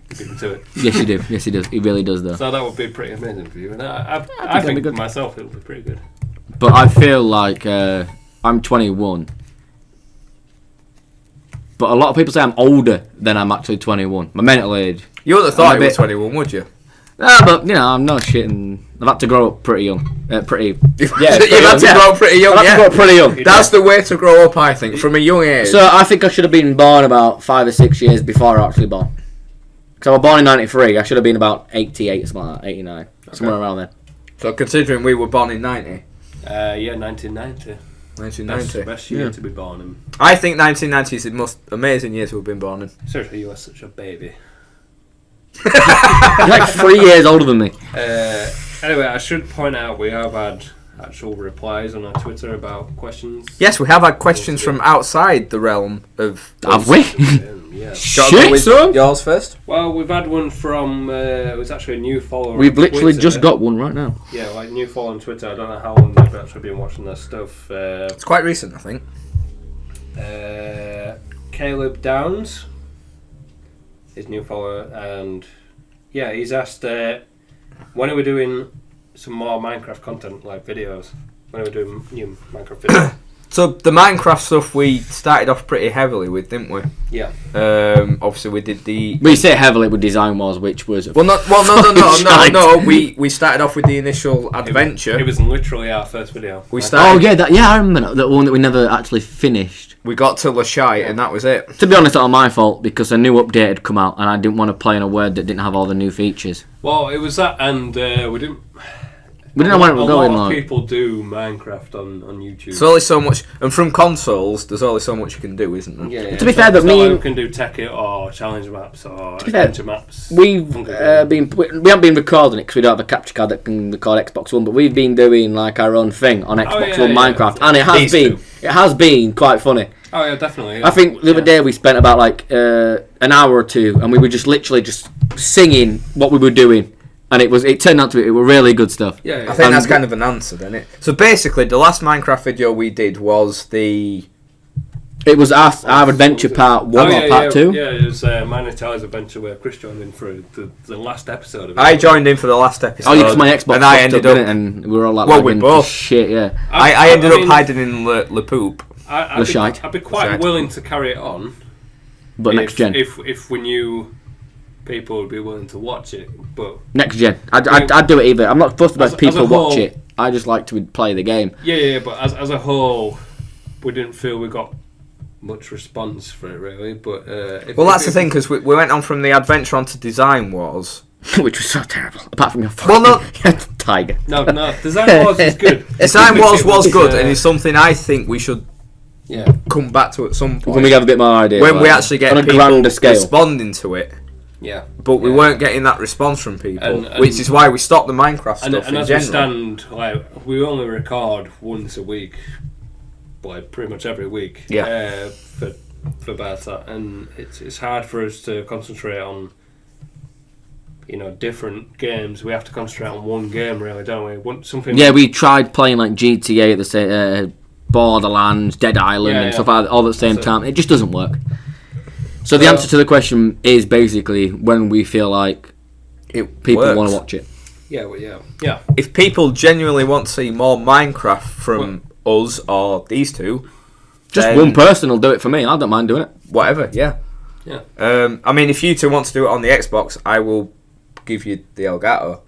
Beat him to it. Yes, you do. Yes, he does. He really does, though. So that would be pretty amazing for you, and I that'd be think good. myself it would be pretty good. But I feel like I'm 21. But a lot of people say I'm older than I'm actually 21. My mental age. You wouldn't have thought I'm a you were bit- 21, would you? But you know, I'm no shit, and I've had to grow up pretty young. Pretty. You've Yeah, had to yeah. grow up pretty young. I've had to grow up pretty young. That's the way to grow up, I think, from a young age. So I think I should have been born about 5 or 6 years before I was actually born. Because I was born in 93, I should have been about 88 or something like that, 89. Somewhere around there. So considering we were born in 90, Yeah, 1990. That's 1990. the best year Yeah. to be born in. I think 1990 is the most amazing year to have been born in. Seriously, you are such a baby. You're like 3 years older than me. Anyway, I should point out we have had actual replies on our Twitter about questions. Yes, we have had questions from outside the realm of. Have we? Yeah. Shall I go Shit, with son! yours first? Well, we've had one from. It was actually a new follower. We've on literally Twitter. just got one right now. Yeah, like new follower on Twitter. I don't know how long they've actually been watching their stuff. It's quite recent, I think. Caleb Downs, his new follower, and yeah, he's asked when are we doing some more Minecraft content, like videos? When are we doing new Minecraft videos? So the Minecraft stuff we started off pretty heavily with, didn't we? Yeah. Obviously we did the. We say heavily with Design Wars, which was. No. We started off with the initial adventure. It was literally our first video. We Oh started. yeah, I remember that one that we never actually finished. We got to Lashite and that was it. To be honest, that's not my fault because a new update had come out and I didn't want to play in a word that didn't have all the new features. Well, it was that, and we didn't. We didn't know where it was going. A lot of Like, people do Minecraft on YouTube. There's only so much, and from consoles, there's only so much you can do, isn't there? Yeah, To be so fair, it's that not me like and- we can do tech it or challenge maps or be fair, adventure maps. we've Hunger Games. we haven't been recording it because we don't have a capture card that can record Xbox One, but we've been doing like our own thing on Xbox yeah, One yeah. Minecraft, and These it has been quite funny. Oh yeah, definitely. I think the other day we spent about like an hour or two, and we were just literally just singing what we were doing And it turned out to be really good stuff. Yeah, I think that's kind of an answer, isn't it? So basically, the last Minecraft video we did was the... It was our adventure part 1 or part 2. Yeah, it was mine and Charlie's adventure where Chris joined in for the last episode of it. I joined in for the last episode. Oh, yeah, because my Xbox and I ended up... and we were all like... Well, we both. Shit, yeah. I ended up hiding in Le Poop. I'd be quite willing to carry it on. But next gen. If we knew people would be willing to watch it, but... Next gen. I'd do it either. I'm not supposed to let people watch it. I just like to play the game. Yeah, but as a whole, we didn't feel we got much response for it, really. But that's the thing, because we went on from the adventure onto Design Wars. Which was so terrible, apart from your fucking tiger. No, Design Wars is good. Design Wars was good, and it's something I think we should come back to at some point. When we have a bit more idea. When we actually get on a people grander scale. Responding to it. Yeah. But we weren't getting that response from people, which is why we stopped the Minecraft stuff and in as general. we stand, like, we only record once a week, like pretty much every week. Yeah. For BarChat, and it's hard for us to concentrate on, different games. We have to concentrate on one game, really, don't we? We tried playing like GTA at the same, Borderlands, Dead Island, and stuff like that all at the same time. It just doesn't work. So the answer to the question is basically when we feel like people want to watch it. Yeah. If people genuinely want to see more Minecraft from us or these two, just one person will do it for me. I don't mind doing it. Whatever, yeah. I mean, if you two want to do it on the Xbox, I will give you the Elgato.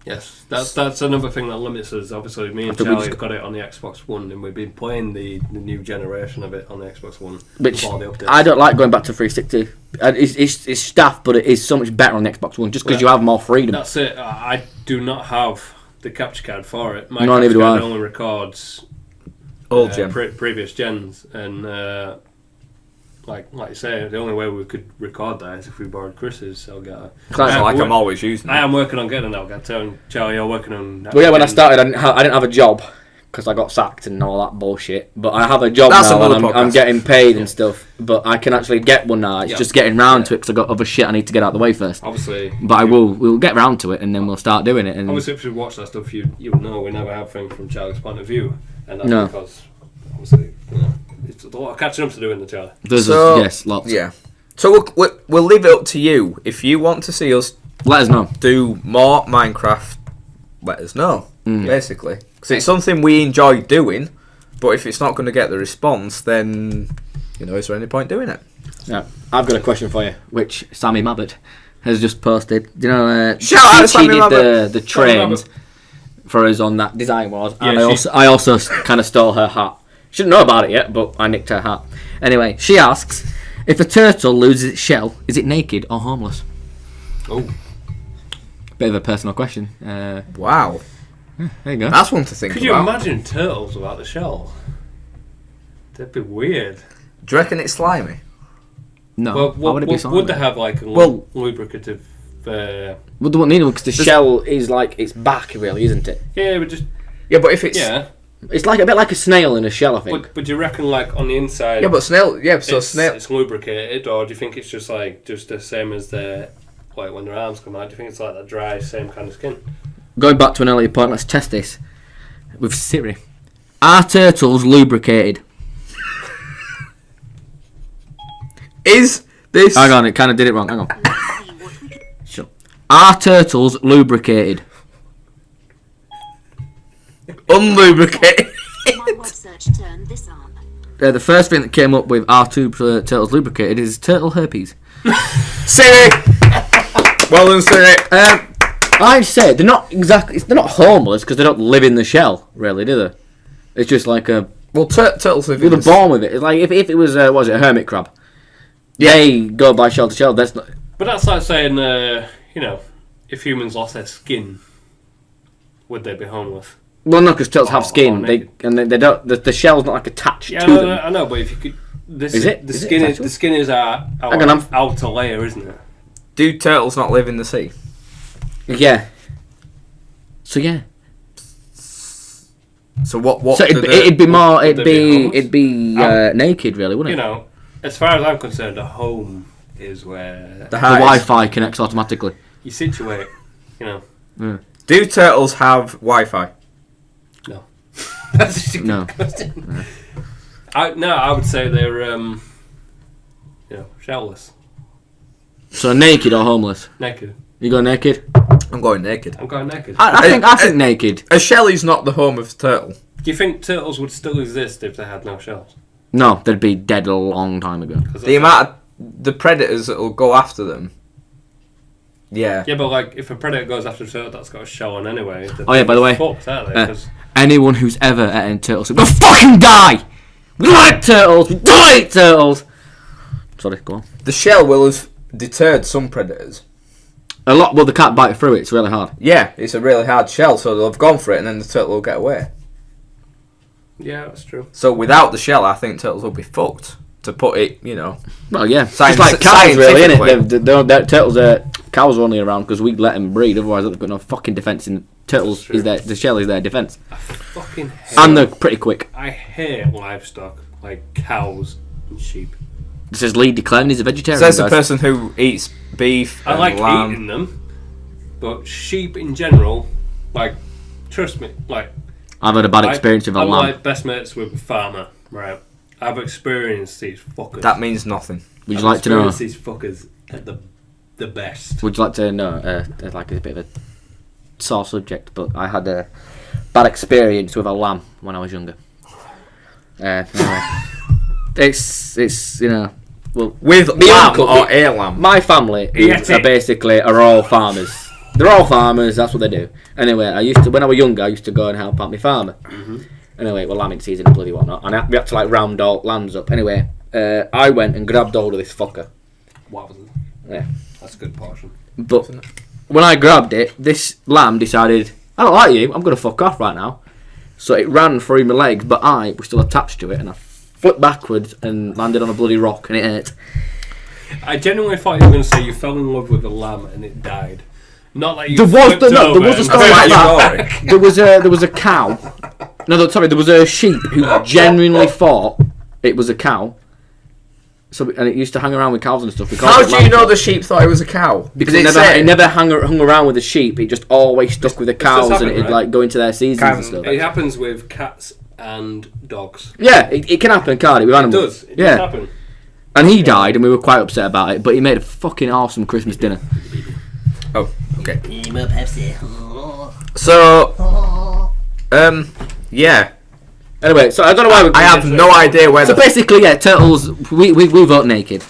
Yes, that's another thing that limits us. Obviously, me and Charlie have got it on the Xbox One, and we've been playing the new generation of it on the Xbox One. Which I don't like going back to 360. It's staff, but it is so much better on the Xbox One just because you have more freedom. That's it. I do not have the capture card for it. My capture card only records old gen, previous gens, and like you say, the only way we could record that is if we borrowed Chris's Elgato. I'm always using it. I am working on getting an Elgato, and Charlie, you're working on... Well, yeah, when I started, I didn't have a job because I got sacked and all that bullshit. But I have a job now, and I'm getting paid and stuff. But I can actually get one now. It's just getting round to it because I've got other shit I need to get out of the way first. Obviously. But we'll get round to it, and then we'll start doing it. And obviously, if you watch that stuff, you know we never have things from Charlie's point of view. And that's because, obviously, it's a lot of catching up to do in the Charlie. Yes, lots. Yeah. So we'll leave it up to you. If you want to see us, let us know. Do more Minecraft. Let us know. Basically, because it's something we enjoy doing. But if it's not going to get the response, then is there any point doing it? Yeah. I've got a question for you, which Sammy Mabbott has just posted. Shout out to Sammy Mabbott. The trains for us on that Design Wars, and I also kind of stole her hat. She didn't know about it yet, but I nicked her hat. Anyway, she asks, if a turtle loses its shell, is it naked or homeless? Oh. Bit of a personal question. Wow. There you go. That's one to think about. Could you imagine turtles without the shell? That'd be weird. Do you reckon it's slimy? No. Why would it be slimy? Would they have like a lubricative... Well, they won't need one because the shell is like its back, really, isn't it? Yeah, but just... Yeah, but if it's... Yeah. It's like a bit like a snail in a shell, I think. But do you reckon, like, on the inside... Yeah, but snail... Yeah, so snail... It's lubricated, or do you think it's just the same as like, when their arms come out? Do you think it's like that dry, same kind of skin? Going back to an earlier point, let's test this with Siri. Are turtles lubricated? Is this... Hang on, it kind of did it wrong. Hang on. Sure. Are turtles lubricated? Unlubricated. My web search turned this on. The first thing that came up with are turtles lubricated is turtle herpes. Siri! Well done, Siri. I'd say they're not homeless because they don't live in the shell, really, do they? It's just like a... Well, turtles live in the born with it. It's like if it was, a hermit crab? Yeah. They go by shell to shell. That's not... But that's like saying, if humans lost their skin, would they be homeless? Well, no, because turtles have skin. They don't. The shell's not like attached to them. I know, but if you could, the skin is our outer layer, isn't it? Do turtles not live in the sea? Yeah. So yeah. So what? So it'd be naked, really, wouldn't it? As far as I'm concerned, a home is where the Wi-Fi connects automatically. You situate, Do turtles have Wi-Fi? No. That's a stupid No. question. I would say they're, shellless. So naked or homeless? Naked. You go naked? I'm going naked. I'm going naked. I think naked. A shell is not the home of turtle. Do you think turtles would still exist if they had no shells? No, they'd be dead a long time ago. The amount of the predators that will go after them. Yeah. Yeah, but like if a predator goes after a turtle that's got a shell on anyway. Oh yeah, by the way, fucked, aren't they? 'Cause anyone who's ever eaten turtles will fucking die. We don't like turtles. We don't eat turtles. Sorry, go on. The shell will have deterred some predators. A lot. Well, they can't bite through it. It's really hard. Yeah, it's a really hard shell, so they'll have gone for it, and then the turtle will get away. yeah, that's true. So without the shell, I think turtles will be fucked. To put it, Well, yeah. Science- It's like cows, really, isn't scientifically. it? They're turtles. Cows are only around because we let them breed. Otherwise, they've got no fucking defense. In turtles, True. the shell is their defense, I fucking hate. and they're pretty quick. I hate livestock like cows and sheep. This is Lee declaring he's a vegetarian. Says the guys. person who eats beef I and like lamb. eating them, but sheep in general, like, trust me, like. I've had a bad experience with a I'm lamb. like best mates with a farmer, right? I've experienced these fuckers. That means nothing. Would you like to know? These fuckers at the best. Would you like to know? Like a bit of a sore subject, but I had a bad experience with a lamb when I was younger. Anyway, it's well, With my lamb uncle- or a lamb? my family Yes, are basically all farmers. They're all farmers. That's what they do. Anyway, when I was younger, I used to go and help out my farmer. Mm-hmm. Anyway, well, lambing season and bloody whatnot, and we had to like round all lambs up. Anyway, I went and grabbed hold of this fucker. What was it? Yeah. That's a good portion. But when I grabbed it, this lamb decided, I don't like you, I'm going to fuck off right now. So it ran through my legs, but I was still attached to it, and I flipped backwards and landed on a bloody rock, and it ate. I genuinely thought you were going to say you fell in love with a lamb and it died. Not like you There was flipped there over was a and- story like Right, that. There was a cow. No, sorry, there was a sheep who genuinely thought it was a cow. So and it used to hang around with cows and stuff. How do you know the sheep thought it was a cow? Because Did it never hung around with the sheep. It just always stuck with the cows, does and happen, it'd right? like go into their seasons and stuff. It happens with cats and dogs. Yeah, it can happen, can't it? With It animals. does. It Yeah. does happen. And he died, and we were quite upset about it. But he made a fucking awesome Christmas dinner. Oh, okay. So, yeah. Anyway, so I don't know why. I have no idea whether. So basically, yeah, turtles. We vote naked.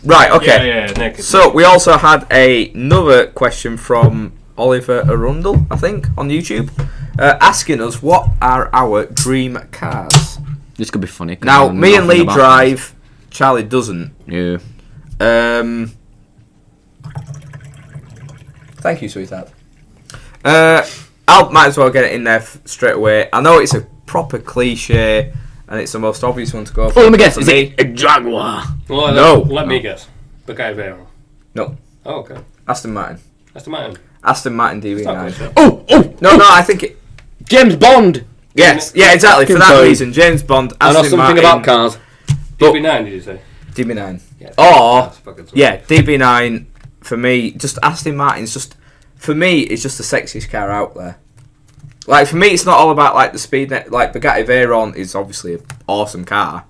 Right, okay. Yeah, naked. So we also had another question from Oliver Arundel, I think, on YouTube, asking us what are our dream cars. This could be funny. 'cause Now, I know me and nothing Lee about drive. Charlie doesn't. this. Thank you, sweetheart. I might as well get it in there straight away. I know it's a proper cliche, and it's the most obvious one to go for. Oh, let me guess. For Is me, it a Jaguar? Well, No. Let me guess. Bugatti no, Oh, okay. Aston Martin. Aston Martin. Aston Martin It's not DB9. good, Oh, No, I think it. James Bond. Yes, yeah, exactly. For that Fucking reason, James Bond. I know Aston something Martin, about cars. DB9, did you say? DB9. Yeah. Or That's fucking sweet. yeah, DB9 for me. Just Aston Martin's just for me. It's just the sexiest car out there. Like for me, it's not all about like the speed. Like Bugatti Veyron is obviously an awesome car,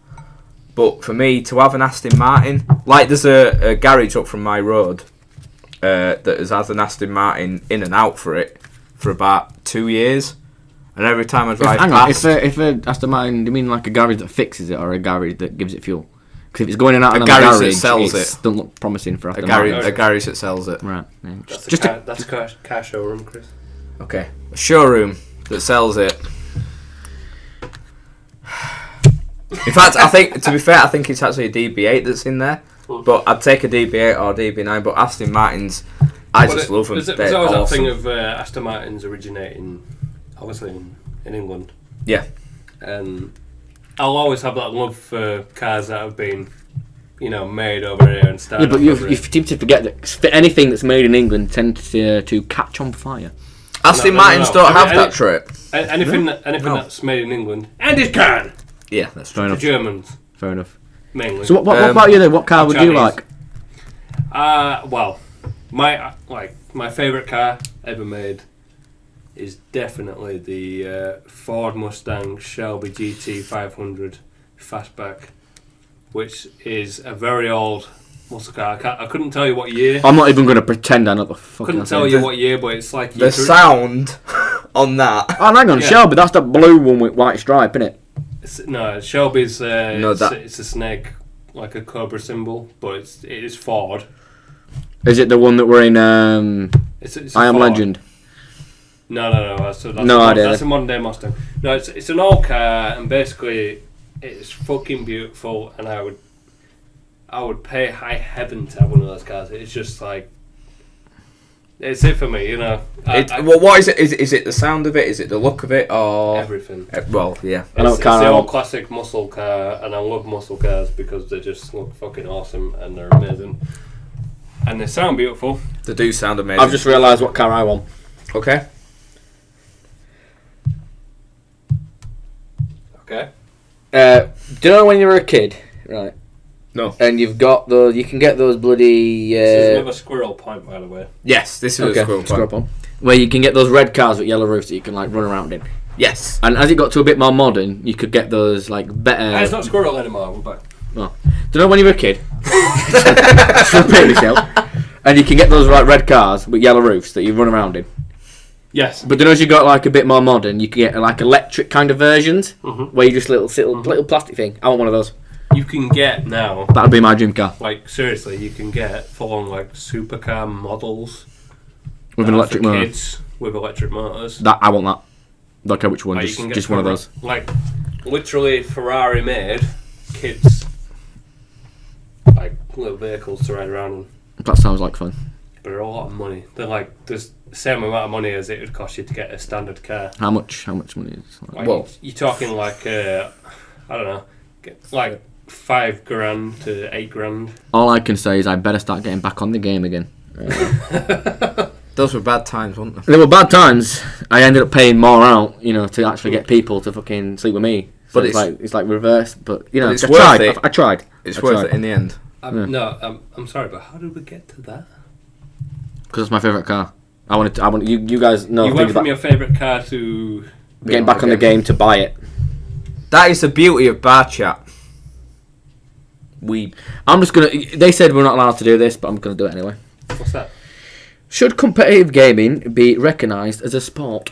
but for me to have an Aston Martin, like there's a garage up from my road that has had an Aston Martin in and out for it for about 2 years, and every time I drive Hang on, past, if a Aston Martin, do you mean like a garage that fixes it or a garage that gives it fuel? Because if it's going in and out A of a garage garage, that sells it don't look promising for a Aston garage, Martin. a garage that sells it. Right. Yeah. That's Just a car showroom, Chris. Okay, a showroom that sells it. In fact, I think, to be fair, I think it's actually a DB8 that's in there. But I'd take a DB8 or a DB9. But Aston Martins, I just love them. There's They're always that awesome. thing of Aston Martins originating, obviously, in England. Yeah. And I'll always have that love for cars that have been, made over here and Yeah, started. but you seem to forget that anything that's made in England tends to catch on fire. Aston No. Martins don't have Any- that trait. Anything No. that's made in England, and it can. Yeah, that's Fair true. The enough. Germans Fair enough. mainly. So what about you then? What car would you Chinese. like? Well, my favourite car ever made is definitely the Ford Mustang Shelby GT 500 Fastback, which is a very old muscle car. I couldn't tell you what year. I'm not even going to pretend I know the fuck. Couldn't tell you what year, but it's like the sound on that. Oh, hang on, Shelby. That's the blue one with white stripe, isn't it? No, Shelby's No, it's a snake, like a cobra symbol, but it is Ford. Is it the one that we're in? It's I Am Ford. Legend. No. That's a modern day Mustang. No, it's an old car, and basically it's fucking beautiful, and I would pay high heaven to have one of those cars. It's just like, it's it for me, you know. Well, what is it? Is it the sound of it? Is it the look of it? Or everything. Well, yeah. It's the old classic muscle car, and I love muscle cars because they just look fucking awesome and they're amazing. And they sound beautiful. They do sound amazing. I've just realised what car I want. Okay. Okay. Do you know when you were a kid, right? No. And you've got those. You can get those bloody. This is another squirrel point, by the way. Yes, this is a scroll point. Where you can get those red cars with yellow roofs that you can like run around in. Yes. And as it got to a bit more modern, you could get those like better. It's not squirrel anymore. We're back. Oh. Do you know when you were a kid? Just repeat yourself. And you can get those like red cars with yellow roofs that you run around in. Yes. But then as you got like a bit more modern, you can get like electric kind of versions where you just little plastic thing. I want one of those. You can get now. That'd be my dream car. Like seriously, you can get full on like supercar models With an electric motor. Kids with electric motors. That I want that. Don't care which one. Like, you can Just get one of those. Like literally Ferrari made kids like little vehicles to ride around in. That sounds like fun. But they're a lot of money. They're like there's the same amount of money as it would cost you to get a standard car. How much money is that? Like, Well, you're talking like I don't know, like $5,000 to $8,000. All I can say is I better start getting back on the game again. those were bad times, weren't they? They were bad times. I ended up paying more out, to actually get people to fucking sleep with me. So But it's like reverse. But But it's I worth tried. it. I tried. It's I worth tried. it in the end. No, I'm sorry, but how did we get to that? Because it's my favourite car. I want you guys know. You went from your favourite car to getting back on the game to buy it. That is the beauty of BarChat. I'm just gonna. They said we're not allowed to do this, but I'm gonna do it anyway. What's that? Should competitive gaming be recognised as a sport?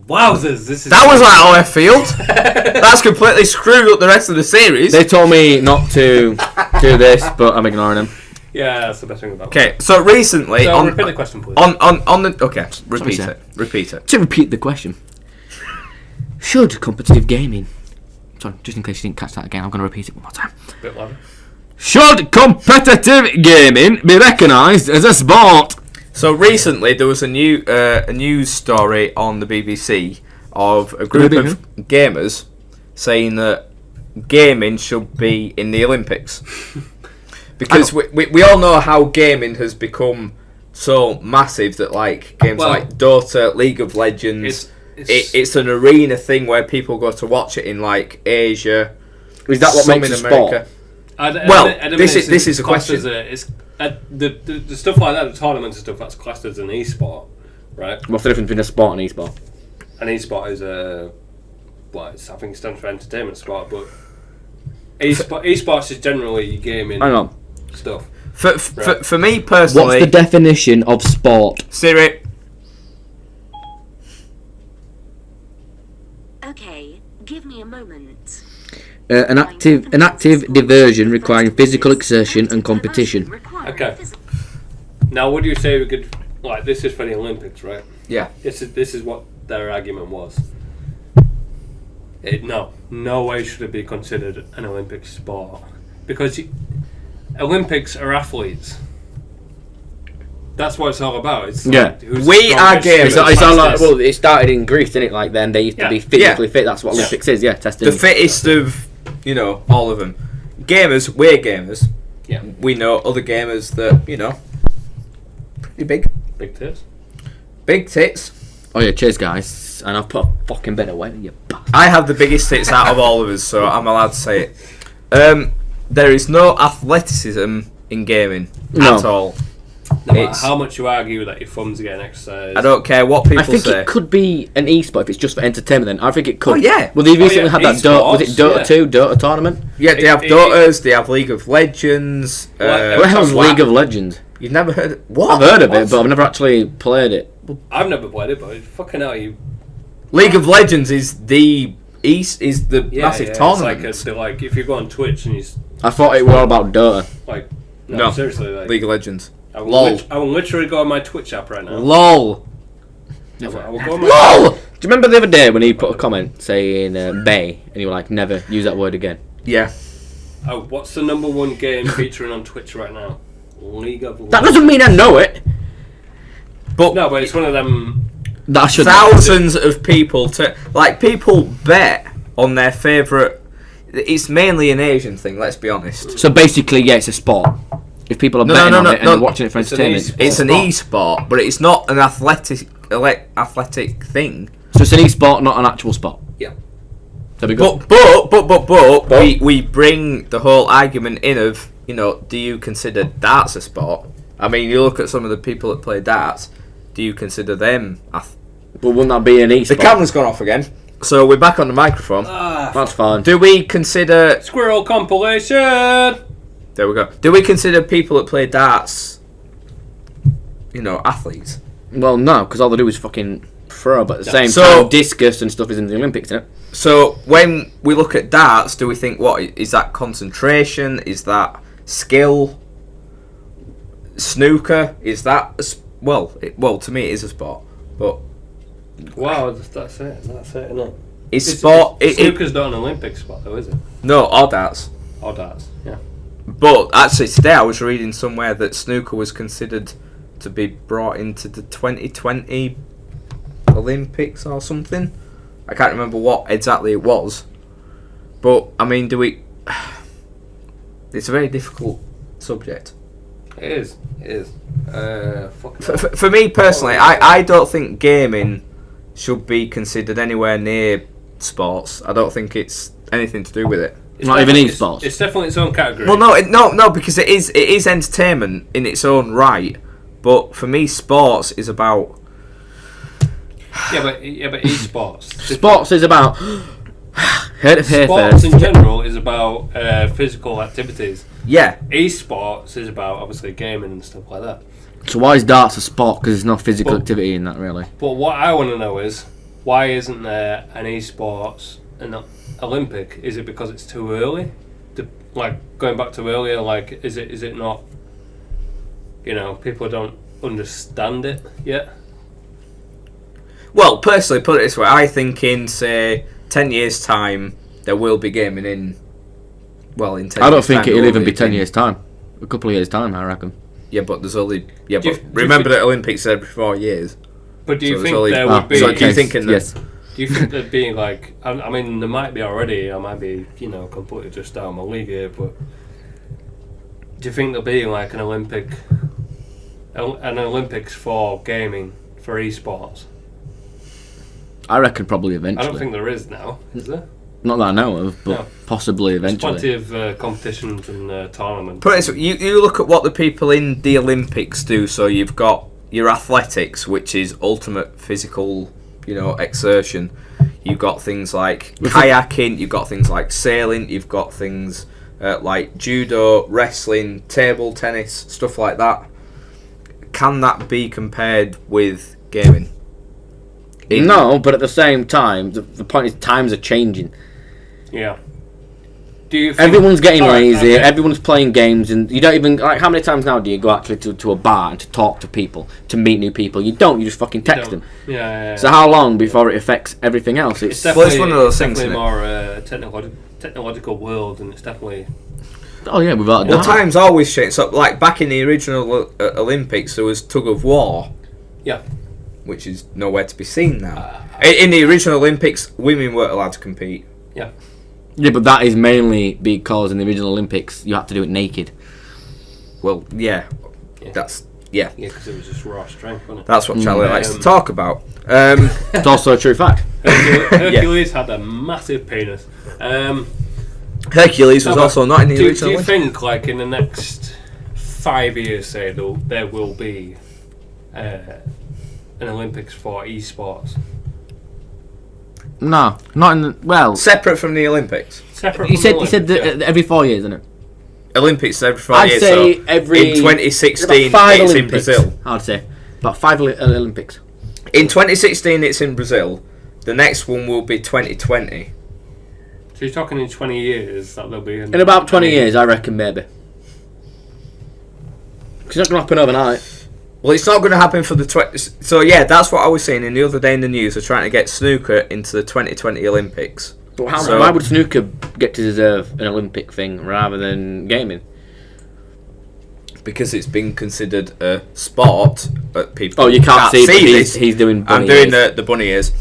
Wowzers! This is That was like left field. That's completely screwed up the rest of the series. They told me not to do this, but I'm ignoring them. Yeah, that's the best thing about it. Okay, so recently So repeat the question, please. on the okay, repeat Sorry, it. Repeat it. To repeat the question, should competitive gaming? Sorry, just in case you didn't catch that again, I'm going to repeat it one more time. A bit louder. Should competitive gaming be recognised as a sport? So recently there was a news story on the BBC of a group of gamers saying that gaming should be in the Olympics. Because we all know how gaming has become so massive that like games like Dota, League of Legends, it's an arena thing where people go to watch it in like Asia. Is that what some makes in a America. sport? This is a question. The stuff like that, the tournaments and stuff, that's classed as an e-sport, right? What's the difference between a sport and e-sport? An e-sport is I think it stands for entertainment sport, but e-sports is generally gaming Hang on. stuff. For me personally, What's the definition of sport? Siri. Okay, give me a moment. An active diversion requiring physical exertion and competition. Okay. Now, would you say we could this is for the Olympics, right? Yeah. This is what their argument was. No way should it be considered an Olympic sport because Olympics are athletes. That's what it's all about. It's Yeah. We are gamers. It's all like, well, it started in Greece, didn't it? Like then they used to be physically fit. That's what Olympics is. Yeah, testing. The fittest of all of them. Gamers, we're gamers. Yeah. We know other gamers that pretty big. Big tits. Big tits. Oh yeah, cheers guys. And I've put a fucking bit away. You bastard. I have the biggest tits out of all of us, so I'm allowed to say it. There is no athleticism in gaming at all. No matter how much you argue that your thumbs are getting exercised. I don't care what people say. I think it could be an e-sport if it's just for entertainment. Then I think it could. Oh yeah. Well, they recently had that esports, was it Dota 2 Dota tournament? Yeah, they have Dotas, they have League of Legends. What the hell's League of Legends? You've never heard of what? I've heard of it, but I've never actually played it. I've never played it, but fucking hell, you. League of Legends is the massive tournament. It's like if you go on Twitch and you. I thought it was all about Dota. Like No. seriously, like League of Legends. I will literally go on my Twitch app right now. LOL. I will go on my LOL. Do you remember the other day when he put a comment saying "bay" and you were like, "Never use that word again"? Yeah. Oh, what's the number one game featuring on Twitch right now? League of Legends. That doesn't mean I know it. But No, but it's one of them. That should thousands of people people bet on their favourite. It's mainly an Asian thing. Let's be honest. So basically, yeah, it's a sport. If people are betting on it and they're watching it for entertainment, It's an e-sport, but it's not an athletic thing. So it's an e-sport, not an actual sport. Yeah. There we go. But we bring the whole argument in of, do you consider darts a sport? I mean, you look at some of the people that play darts. Do you consider them? But wouldn't that be an e-sport? The camera's gone off again, so we're back on the microphone. That's fine. Do we consider? Squirrel compilation. There we go. Do we consider people that play darts, athletes? Well, no, because all they do is fucking throw. But at the same So- time, discus and stuff is in the Olympics, isn't it? So when we look at darts, do we think what is that concentration? Is that skill? Snooker is that well? To me it is a sport, but Wow, that's it. That's it, isn't it? it's sport. Snooker's not an Olympic sport, though, is it? No, or darts. Or darts, yeah. But actually, today I was reading somewhere that snooker was considered to be brought into the 2020 Olympics or something. I can't remember what exactly it was. But, I mean, it's a very difficult subject. It is. It is. For me personally, I don't think gaming should be considered anywhere near sports. I don't think it's anything to do with it. It's Not even definitely- e-sports. It's definitely its own category. Well, no, because it is entertainment in its own right. But for me, sports is about. Yeah, but esports. Sports is about. Heard of here Sports first. in general is about physical activities. Yeah. Esports is about obviously gaming and stuff like that. So why is darts a sport? Because there's no physical But- activity in that, really. But what I want to know is why isn't there an esports and Olympic? Is it because it's too early? Going back to earlier, is it not? People don't understand it yet. Well, personally, put it this way: I think in say 10 years' time there will be gaming in. Well, in 10 I don't years' think time, it'll there even will be 10 years' time. A couple of years' time, I reckon. Yeah, but there's only. Yeah, Do but you remember think- that Olympics are every 4 years. But do you So think there's only- there Ah, would be? so do you think in the- yes. Do you think there'd be I mean, there might be already. I might be, completely just out of my league here. But do you think there'll be an Olympics for gaming for esports? I reckon probably I eventually. don't think there is now. Is there? Not that I know of, but No. possibly There's eventually. plenty of competitions and tournaments. Put it this way, you look at what the people in the Olympics do. So you've got your athletics, which is ultimate physical, exertion. You've got things like kayaking. You've got things like sailing. You've got things like judo, wrestling, table tennis, stuff like that. Can that be compared with gaming? No, but at the same time, the point is times are changing. Yeah. Do you? Think, Everyone's getting Alright, lazy. okay. Everyone's playing games, and you don't even how many times now do you go actually to a bar and to talk to people, to meet new people? You don't. You just fucking text them. Yeah. So how long before it affects everything else? It's Well, definitely it's one of those it's things, definitely more technological world, and it's definitely. Oh yeah, without a Well, doubt. times always change. So, back in the original Olympics, there was tug of war, Yeah. which is nowhere to be seen now. In the original Olympics, women weren't allowed to compete. Yeah. Yeah, but that is mainly because in the original Olympics you had to do it naked. Well, yeah. Yeah. That's Yeah, because it was just raw strength, wasn't it? That's what Charlie likes to Um, talk about. It's also a true fact. Hercules had a massive penis. Hercules was No, but also not in the do original you Olympics. think, in the next 5 years say there will be an Olympics for esports? No, not in the, well. Separate from the Olympics. Separate. You from said the Olympics, that every 4 years, isn't it? Olympics every 4 I'd years. say So every in 2016 about 5 it's Olympics, in Brazil. I'd say about 5 Olympics. In 2016 it's in Brazil. The next one will be 2020. So you're talking in 20 years that there'll be... In about 20 years, I reckon, maybe. Because it's not going to happen overnight. Well, it's not going to happen for the 20... So, yeah, that's what I was saying. In the other day in the news, they're trying to get snooker into the 2020 Olympics. But why would snooker get to deserve an Olympic thing rather than gaming? Because it's been considered a sport, but people Oh, you can't see this. He's doing bunny I'm doing ears. the bunny ears.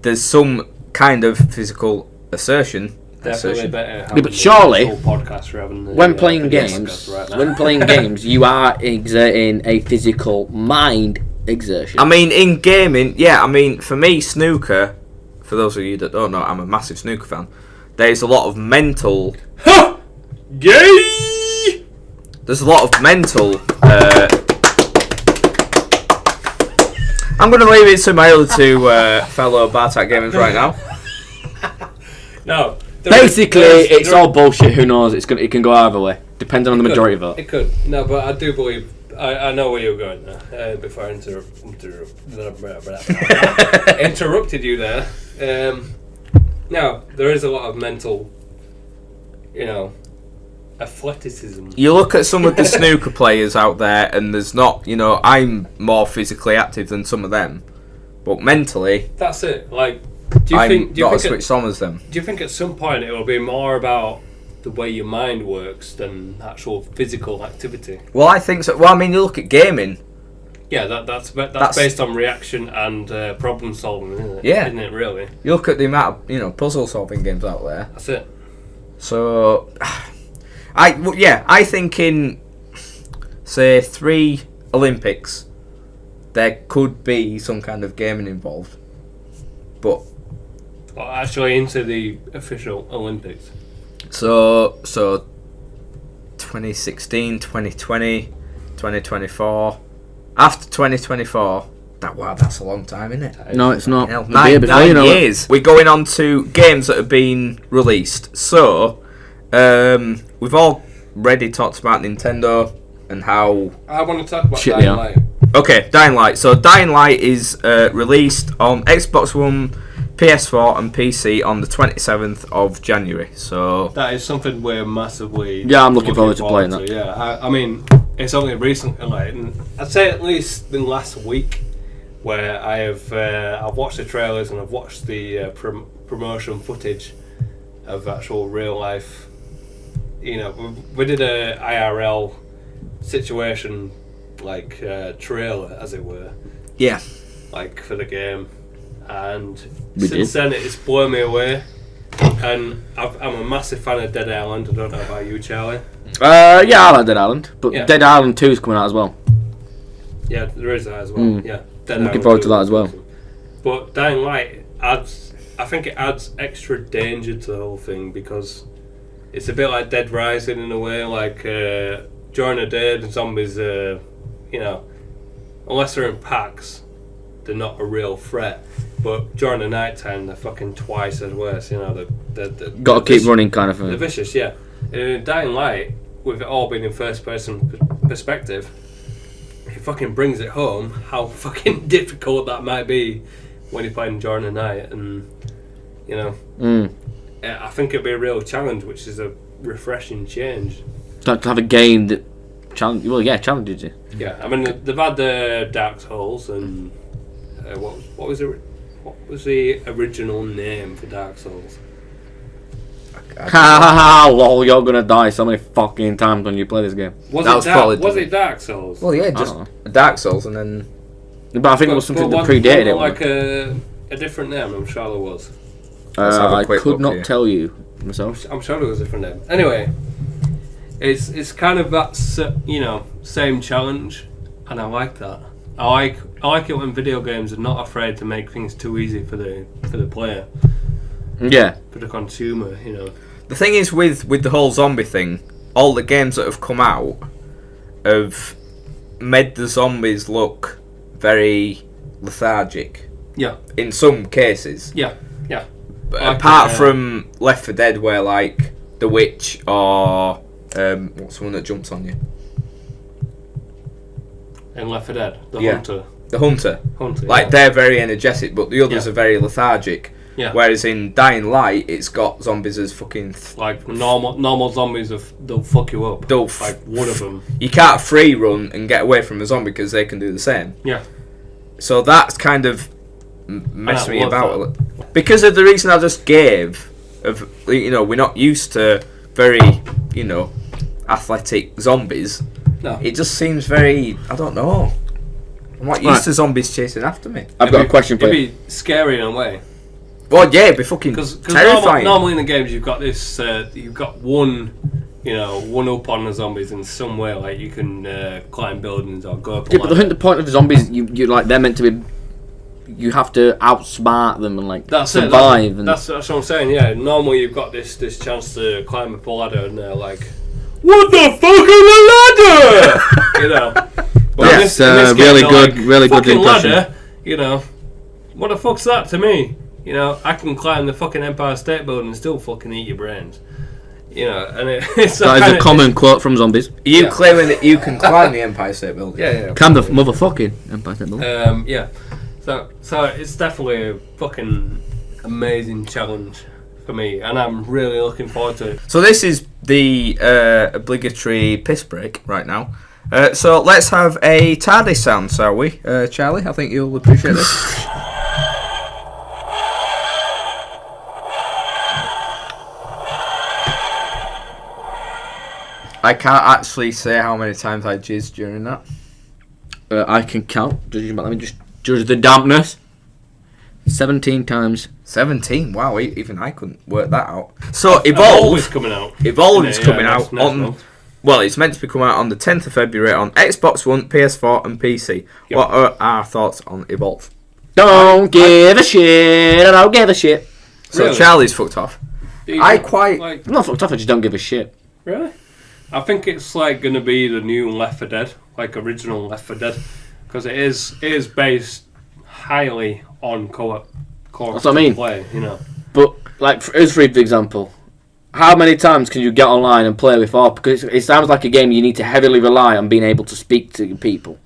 There's some kind of physical assertion. Definitely better. Yeah, but surely, podcast rather than when playing games, you are exerting a physical mind exertion. I mean, in gaming, yeah. I mean, for me, snooker. For those of you that don't know, I'm a massive snooker fan. There's a lot of mental. Gay. There's a lot of mental. I'm going to leave it to my other two fellow BarChat gamers right now. No. Basically, it's all bullshit. Who knows? It can go either way, depending on the majority vote. It could. No, but I do believe. I know where you're going there. Before I interrupted you there. No, there is a lot of mental, athleticism. You look at some of the snooker players out there, and there's not. I'm more physically active than some of them, but mentally, that's it. Like, I'm not as switched on as them. Do you think at some point it will be more about the way your mind works than actual physical activity? Well, I think so. Well, I mean, you look at gaming. Yeah, that's based on reaction and problem solving, isn't it? Yeah, isn't it really? You look at the amount of puzzle solving games out there. That's it. So, I think in say 3 Olympics there could be some kind of gaming involved, but actually into the official Olympics. So 2016, 2020, 2024. After 2024, that's a long time, isn't it? No, it's not. 9 years. We're going on to games that have been released. So, we've already talked about Nintendo and how... I want to talk about Dying Light. Okay, Dying Light. So, Dying Light is released on Xbox One, PS4 and PC on the 27th of January. So that is something we're massively... Yeah, I'm looking forward to playing that. Yeah, I mean, it's only recently, I'd say at least the last week, where I've watched the trailers and I've watched the promotion footage of actual real life. We did a IRL situation, trailer, as it were. Yeah. For the game. And since then it's blown me away, and I'm a massive fan of Dead Island. I don't know about you, Charlie. Yeah, I like Dead Island, but yeah. Dead Island 2 is coming out as well. Yeah, there is that as well. Yeah, I'm looking forward to that as well. But Dying Light I think it adds extra danger to the whole thing, because it's a bit like Dead Rising in a way. During the day, the zombies, unless they're in packs, they're not a real threat. But during the night time, they're fucking twice as worse. They're got to keep running, kind of thing. They're vicious, yeah. In Dying Light, with it all being in first-person perspective, it fucking brings it home how fucking difficult that might be when you're playing during the night, and I think it'd be a real challenge, which is a refreshing change. To have a game that challenges you. Yeah, I mean they've had Dark Souls and. What was the original name for Dark Souls? Lol, you're gonna die so many fucking times when you play this game. Was it Dark Souls? Well, yeah, just Dark Souls, and then. But I think it was something that predated it. Like a different name. I'm sure there was. I could not tell you myself. I'm sure there was a different name. Anyway, it's kind of that same challenge, and I like that. I like it when video games are not afraid to make things too easy for the player. Yeah. For the consumer, The thing is with the whole zombie thing, all the games that have come out have made the zombies look very lethargic. Yeah. In some cases. Yeah. Yeah. Like, apart from Left 4 Dead, where like the witch or what's the one that jumps on you? In Left 4 Dead, the hunter. The hunter. Like they're very energetic, but the others are very lethargic. Yeah. Whereas in Dying Light, it's got zombies as fucking like normal zombies, they'll fuck you up. Like one of them. You can't free run and get away from a zombie because they can do the same. Yeah. So that's kind of messed me about because of the reason I just gave. Of we're not used to very athletic zombies. No. It just seems very. I don't know. I'm not used to zombies chasing after me. I've got a question for you. It'd be scary in a way. Well, yeah, it'd be fucking terrifying. Normally in the games, you've got this. You've got one up on the zombies in some way. Like you can climb buildings or go up. Yeah, but I think the point of the zombies, you like they're meant to be. You have to outsmart them and survive. That's what I'm saying. Yeah, normally you've got this chance to climb up a ladder, and they're like, "What the fuck is a ladder?" But that's really good impression. Ladder, what the fuck's that to me? I can climb the fucking Empire State Building and still fucking eat your brains. And it's that is a common quote from zombies. You claiming that you can climb the Empire State Building? Yeah. Can the motherfucking Empire State Building? Yeah. So it's definitely a fucking amazing challenge for me, and I'm really looking forward to it. So this is the obligatory piss break right now. So let's have a TARDIS sound, shall we? Charlie, I think you'll appreciate this. I can't actually say how many times I jizzed during that. I can count. Let me just judge the dampness. 17 times. 17? Wow, even I couldn't work that out. So Evolve is coming out. Evolve is coming out on... Well, it's meant to be coming out on the 10th of February on Xbox One, PS4 and PC. Yep. What are our thoughts on Evolve? Don't give a shit. I don't give a shit. So really? Charlie's fucked off. I'm not fucked off, I just don't give a shit. Really? I think it's like going to be the new Left 4 Dead, like original Left 4 Dead, because it is based highly on co-op. That's what I mean. Play, But like, for example, how many times can you get online and play before? Because it sounds like a game you need to heavily rely on being able to speak to people.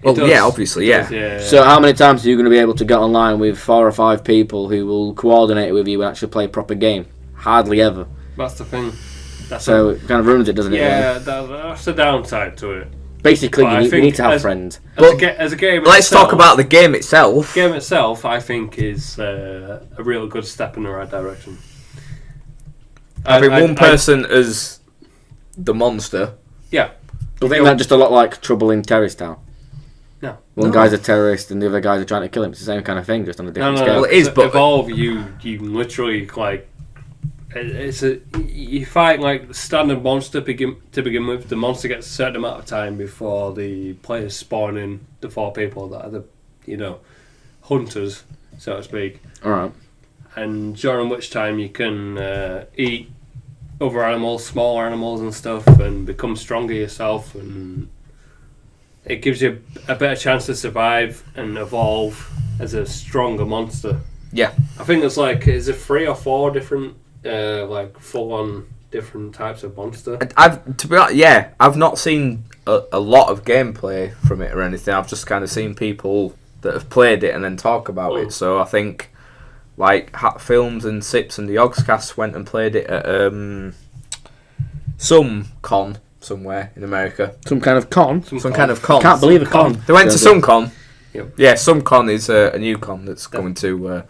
Well, yeah, obviously, yeah. So how many times are you going to be able to get online with 4 or 5 people who will coordinate with you and actually play a proper game? Hardly ever. That's the thing. It kind of ruins it, doesn't it? Yeah, that's the downside to it. Basically, you need to have friends. As a game let's talk about the game itself. The game itself, I think, is a real good step in the right direction. Having one person as the monster. Yeah. I think that's just a lot like Trouble in Terrorist Town. No. One guy's a terrorist and the other guys are trying to kill him. It's the same kind of thing, just on a different scale. Well, it is, but Evolve, you literally like... you fight like the standard monster to begin with. The monster gets a certain amount of time before the players spawn in the 4 people that are the hunters, so to speak. Alright. And during which time you can eat other animals, small animals and stuff, and become stronger yourself, and it gives you a better chance to survive and evolve as a stronger monster. Yeah. I think there's is it 3 or 4 different full-on different types of monster. I've not seen a lot of gameplay from it or anything. I've just kind of seen people that have played it and then talk about it. So I think Hat Films and Sips and the Yogscast went and played it at some con somewhere in America. Some kind of con? Some kind of con. Can't believe a con. They went to some con. Yep. Yeah, some con is a new con that's coming to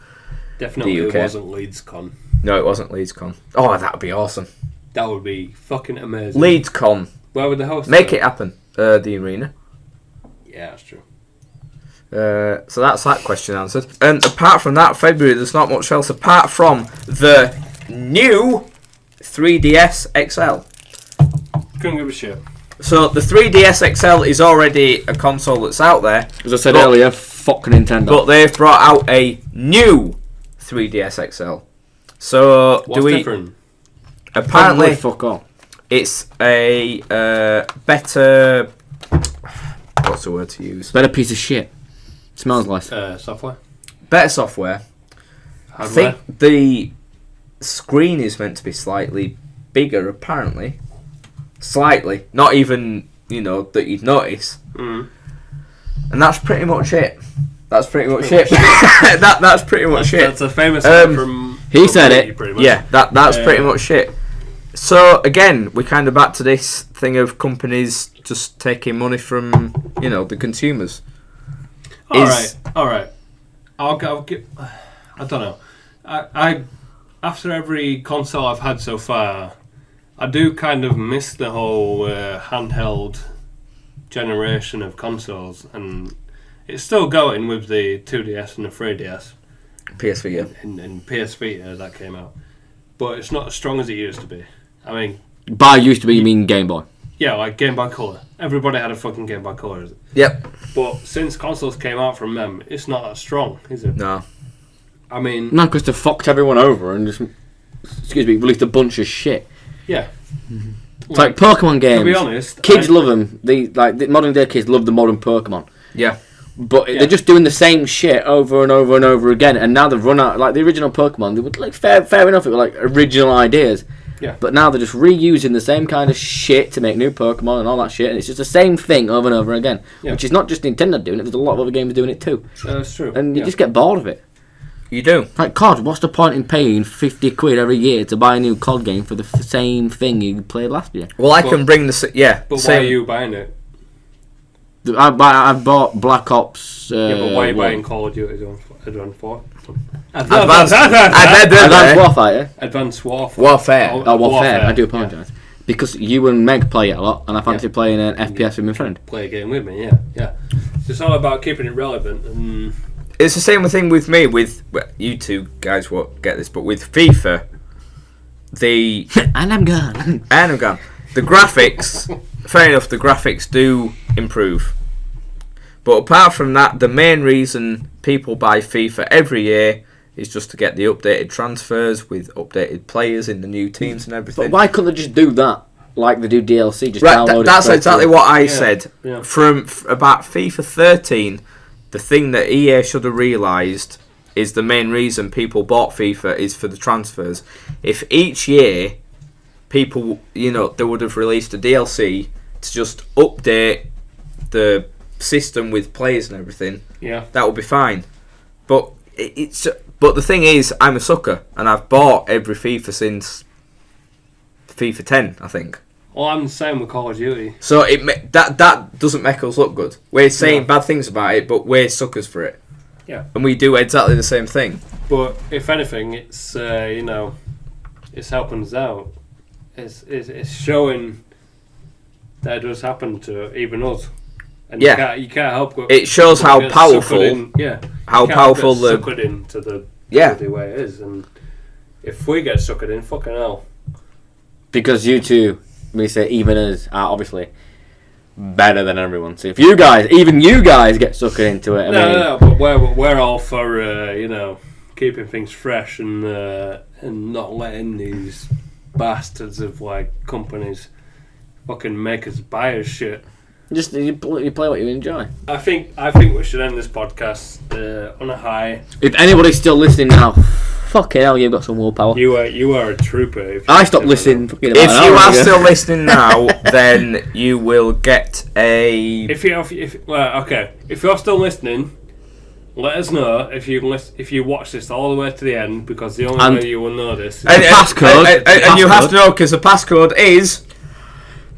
definitely the UK. It wasn't Leeds Con. No, it wasn't Leeds Con. Oh, that would be awesome. That would be fucking amazing. Leeds Con. Where would the host Make it happen. The arena. Yeah, that's true. So that's that question answered. And apart from that, February, there's not much else apart from the new 3DS XL. Couldn't give a shit. So the 3DS XL is already a console that's out there. As I said earlier, fuck Nintendo. But they've brought out a new 3DS XL. So What's different? Apparently, fuck off. It's a better. What's the word to use? Better piece of shit. Smells less. Software. Better software. I Hardware. think the screen is meant to be slightly bigger, apparently. Slightly. Not even, that you'd notice. Mm. And that's pretty much it. That's pretty much it. That's pretty much it. That's a famous one from... He said Brady, it. pretty much. Yeah, that's pretty much it. So, again, we're kind of back to this thing of companies just taking money from, the consumers. All right. I'll give... I don't know. I after every console I've had so far, I do kind of miss the whole handheld generation of consoles, and it's still going with the 2DS and the 3DS. PS Vita. And PS Vita that came out. But it's not as strong as it used to be. I mean... By used to be, you mean Game Boy? Yeah, like Game Boy Color. Everybody had a fucking Game Boy Color, is it? Yep. But since consoles came out from them, it's not that strong, is it? No. I mean... No, because they fucked everyone over and just, released a bunch of shit. Yeah. It's like Pokemon games. To be honest... Kids love them. The modern day kids love the modern Pokemon. Yeah. But they're just doing the same shit over and over and over again, and now they've run out. Like the original Pokemon, they were like fair enough. It were like original ideas. Yeah. But now they're just reusing the same kind of shit to make new Pokemon and all that shit, and it's just the same thing over and over again. Yeah. Which is not just Nintendo doing it. There's a lot of other games doing it too. That's true. And you just get bored of it. You do. Like COD, what's the point in paying 50 quid every year to buy a new COD game for the same thing you played last year? Well, I can bring the But same. why are you buying it? I bought Black Ops. Yeah, but why are you 1. buying Call of Duty Advanced Warfare? Advanced Warfare. Advanced Warfare. Warfare. Oh, Warfare. I do apologise. Because you and Meg play it a lot, and I fancy playing an FPS with my friend. Play a game with me, yeah. It's all about keeping it relevant. And It's the same thing with me. You two guys won't get this, but with FIFA, And I'm gone. the graphics. Fair enough, the graphics do improve. But apart from that, the main reason people buy FIFA every year is just to get the updated transfers with updated players in the new teams and everything. But why couldn't they just do that? Like they do DLC, just Right, download it. that's straight exactly through? what I said. Yeah. From about FIFA 13, the thing that EA should have realised is the main reason people bought FIFA is for the transfers. If each year people, they would have released a DLC to just update the system with players and everything, that would be fine. But but the thing is, I'm a sucker, and I've bought every FIFA since FIFA 10, I think. well, I'm the same with Call of Duty. So that doesn't make us look good. We're saying bad things about it, but we're suckers for it. Yeah. And we do exactly the same thing. But if anything, it's it's helping us out. It's showing that it does happen to even us. And you can't help but it shows how get powerful. suckered in, How you can't powerful get the suckered into the way it is, and if we get suckered in, fucking hell. Because you two, we say even us, are obviously better than everyone. So if even you guys get suckered into it, No, but we're all for keeping things fresh and not letting these bastards of like companies fucking make us buy us shit. just you play what you enjoy. I think we should end this podcast on a high. If anybody's still listening now, fucking hell, you've got some willpower. You are a trooper. I stopped listening. Fucking if you are still listening now, then you will get a. If you're still listening, let us know if you watch this all the way to the end, because the only way you will know this is And you have to know, because the passcode is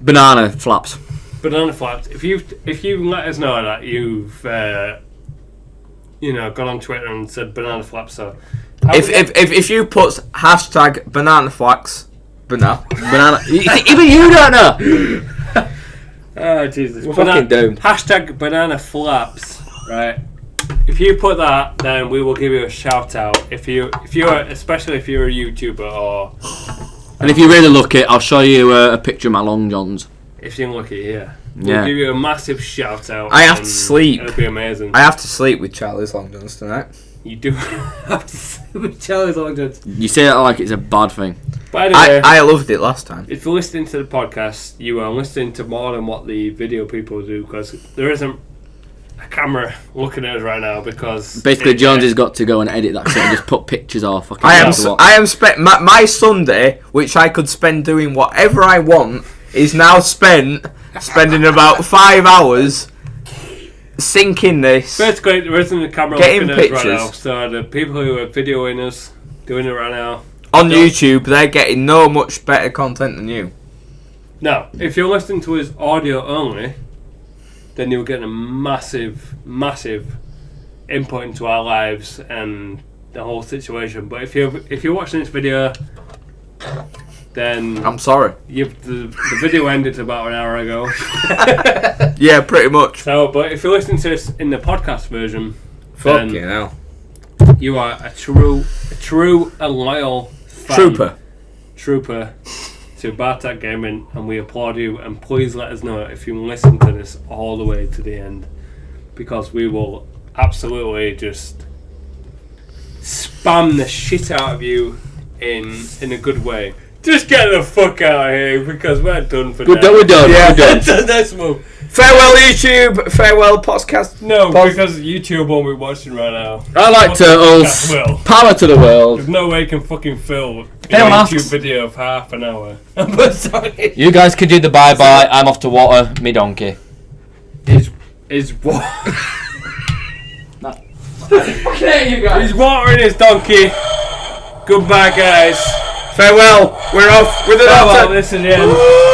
banana flaps. Banana Flaps. If you let us know that you've gone on Twitter and said Banana Flaps, so if you put hashtag banana flax banana Even you don't know. oh Jesus, We're fucking doomed. Hashtag Banana Flaps, right? If you put that, then we will give you a shout out. Especially if you're a YouTuber, or And if you really look it, I'll show you a picture of my long johns. if you're lucky, we'll give you a massive shout out. I have to sleep. It'll be amazing. I have to sleep with Charlie's long johns tonight. You do have to sleep with Charlie's long johns. You say that like it's a bad thing. But anyway, I loved it last time. if you're listening to the podcast, you are listening to more than what the video people do, because there isn't a camera looking at us right now, because Basically, Jonesy's got to go and edit that shit and just put pictures off. I am my Sunday, which I could spend doing whatever I want, is now spending about 5 hours syncing this. Basically, there isn't a camera Getting looking at us right now, pictures. so the people who are videoing us, doing it right now. On YouTube, they're getting no much better content than you. Now, if you're listening to us audio only, then you're getting a massive input into our lives and the whole situation. But if you're watching this video, then I'm sorry. the video ended about an hour ago. Yeah, pretty much. So, but if you're listening to this in the podcast version, Fucking then hell. you are a true and loyal fan. Trooper to BarChat Gaming, and we applaud you. And please let us know if you listen to this all the way to the end, because we will absolutely just spam the shit out of you in a good way. Just get the fuck out of here, because we're done for now. We're done. Yeah. We're done. Let's move. Farewell, YouTube. Farewell, podcast. No, because YouTube won't be watching right now. I like turtles. Will. Power to the world. There's no way you can fucking fill a Anyone YouTube asks? video of half an hour. But sorry. You guys can do the bye-bye. I'm off to water me donkey. Is what? Okay, you guys. He's watering his donkey. Goodbye, guys. Farewell. We're off with an Farewell, otter. this is the end.